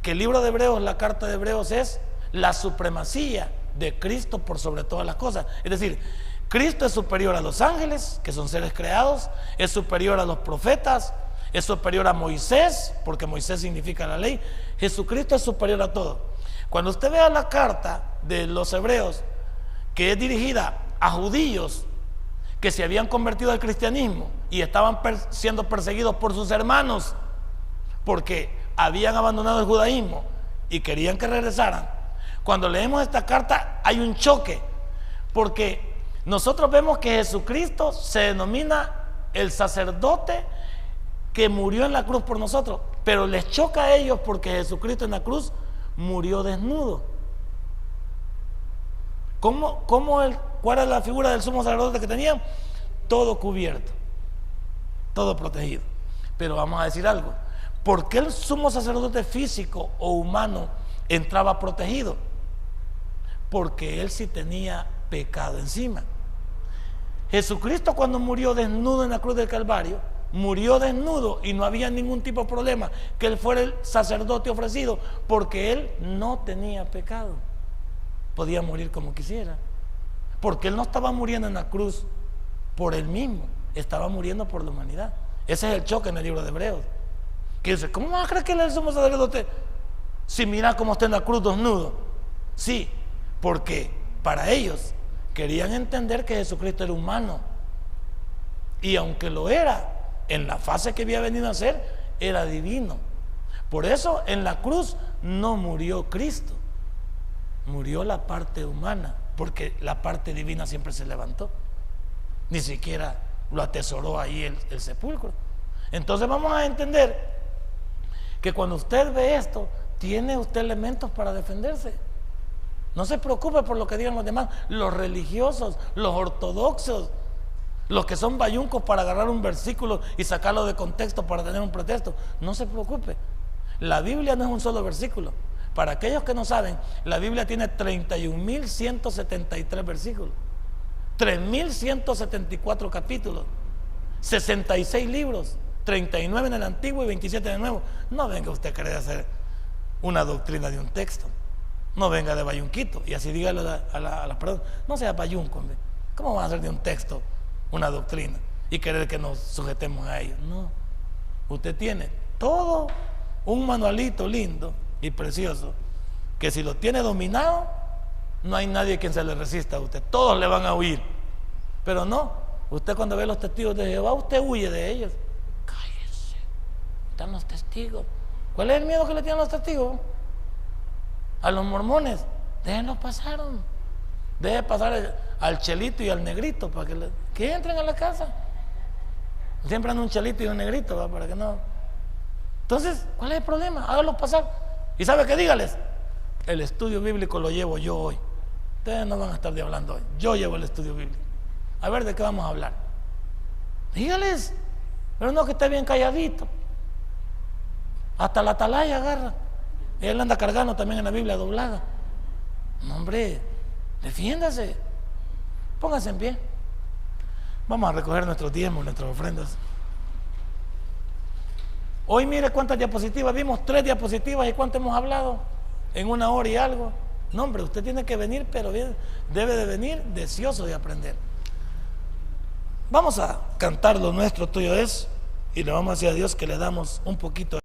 que el libro de Hebreos, la carta de Hebreos, es la supremacía de Cristo por sobre todas las cosas. Es decir, Cristo es superior a los ángeles, que son seres creados, es superior a los profetas, es superior a Moisés, porque Moisés significa la ley. Jesucristo es superior a todo. Cuando usted vea la carta de los Hebreos, que es dirigida a judíos que se habían convertido al cristianismo y estaban siendo perseguidos por sus hermanos porque habían abandonado el judaísmo y querían que regresaran. Cuando leemos esta carta hay un choque, porque nosotros vemos que Jesucristo se denomina el sacerdote que murió en la cruz por nosotros, pero les choca a ellos porque Jesucristo en la cruz murió desnudo. ¿Cuál es la figura del sumo sacerdote que tenían? Todo cubierto, todo protegido. Pero vamos a decir algo: ¿por qué el sumo sacerdote físico o humano entraba protegido? Porque él sí tenía pecado encima. Jesucristo, cuando murió desnudo en la cruz del Calvario, murió desnudo y no había ningún tipo de problema que él fuera el sacerdote ofrecido, porque él no tenía pecado. Podía morir como quisiera, porque él no estaba muriendo en la cruz por él mismo, estaba muriendo por la humanidad. Ese es el choque en el libro de Hebreos, que dice: ¿cómo vas a creer que él es el sumo sacerdote si mira cómo está en la cruz desnudo? Sí, porque para ellos querían entender que Jesucristo era humano. Y aunque lo era, en la fase que había venido a ser, era divino. Por eso en la cruz no murió Cristo, murió la parte humana, porque la parte divina siempre se levantó. Ni siquiera lo atesoró ahí el sepulcro. Entonces vamos a entender que cuando usted ve esto, tiene usted elementos para defenderse. No se preocupe por lo que digan los demás, los religiosos, los ortodoxos, los que son bayuncos para agarrar un versículo y sacarlo de contexto para tener un pretexto. No se preocupe. La Biblia no es un solo versículo. Para aquellos que no saben, la Biblia tiene 31.173 versículos, 3.174 capítulos, 66 libros, 39 en el Antiguo y 27 en el Nuevo. No venga usted a querer hacer una doctrina de un texto. No venga de bayunquito y así dígale a las personas, no sea bayunco, hombre. ¿Cómo van a hacer de un texto una doctrina y querer que nos sujetemos a ello? No. Usted tiene todo un manualito lindo y precioso que si lo tiene dominado, no hay nadie quien se le resista a usted. Todos le van a huir. Pero no, usted cuando ve los testigos de Jehová, usted huye de ellos. Cállese, están los testigos. ¿Cuál es el miedo que le tienen los testigos? A los mormones, déjenlos pasar. Deje pasar al chelito y al negrito para que entren a la casa. Siempre anda un chelito y un negrito, ¿va? Para que no. Entonces, ¿cuál es el problema? Háganlos pasar. ¿Y sabe qué? Dígales, el estudio bíblico lo llevo yo hoy. Ustedes no van a estar hablando hoy. Yo llevo el estudio bíblico. A ver de qué vamos a hablar. Dígales, pero no que esté bien calladito. Hasta la atalaya agarra. Él anda cargando también en la Biblia doblada. No, hombre, defiéndase. Pónganse en pie. Vamos a recoger nuestros diezmos, nuestras ofrendas. Hoy mire cuántas diapositivas. Vimos 3 diapositivas y cuánto hemos hablado en 1 hora y algo. No, hombre, usted tiene que venir, pero bien, debe de venir deseoso de aprender. Vamos a cantar lo nuestro, tuyo es, y le vamos a decir a Dios que le damos un poquito.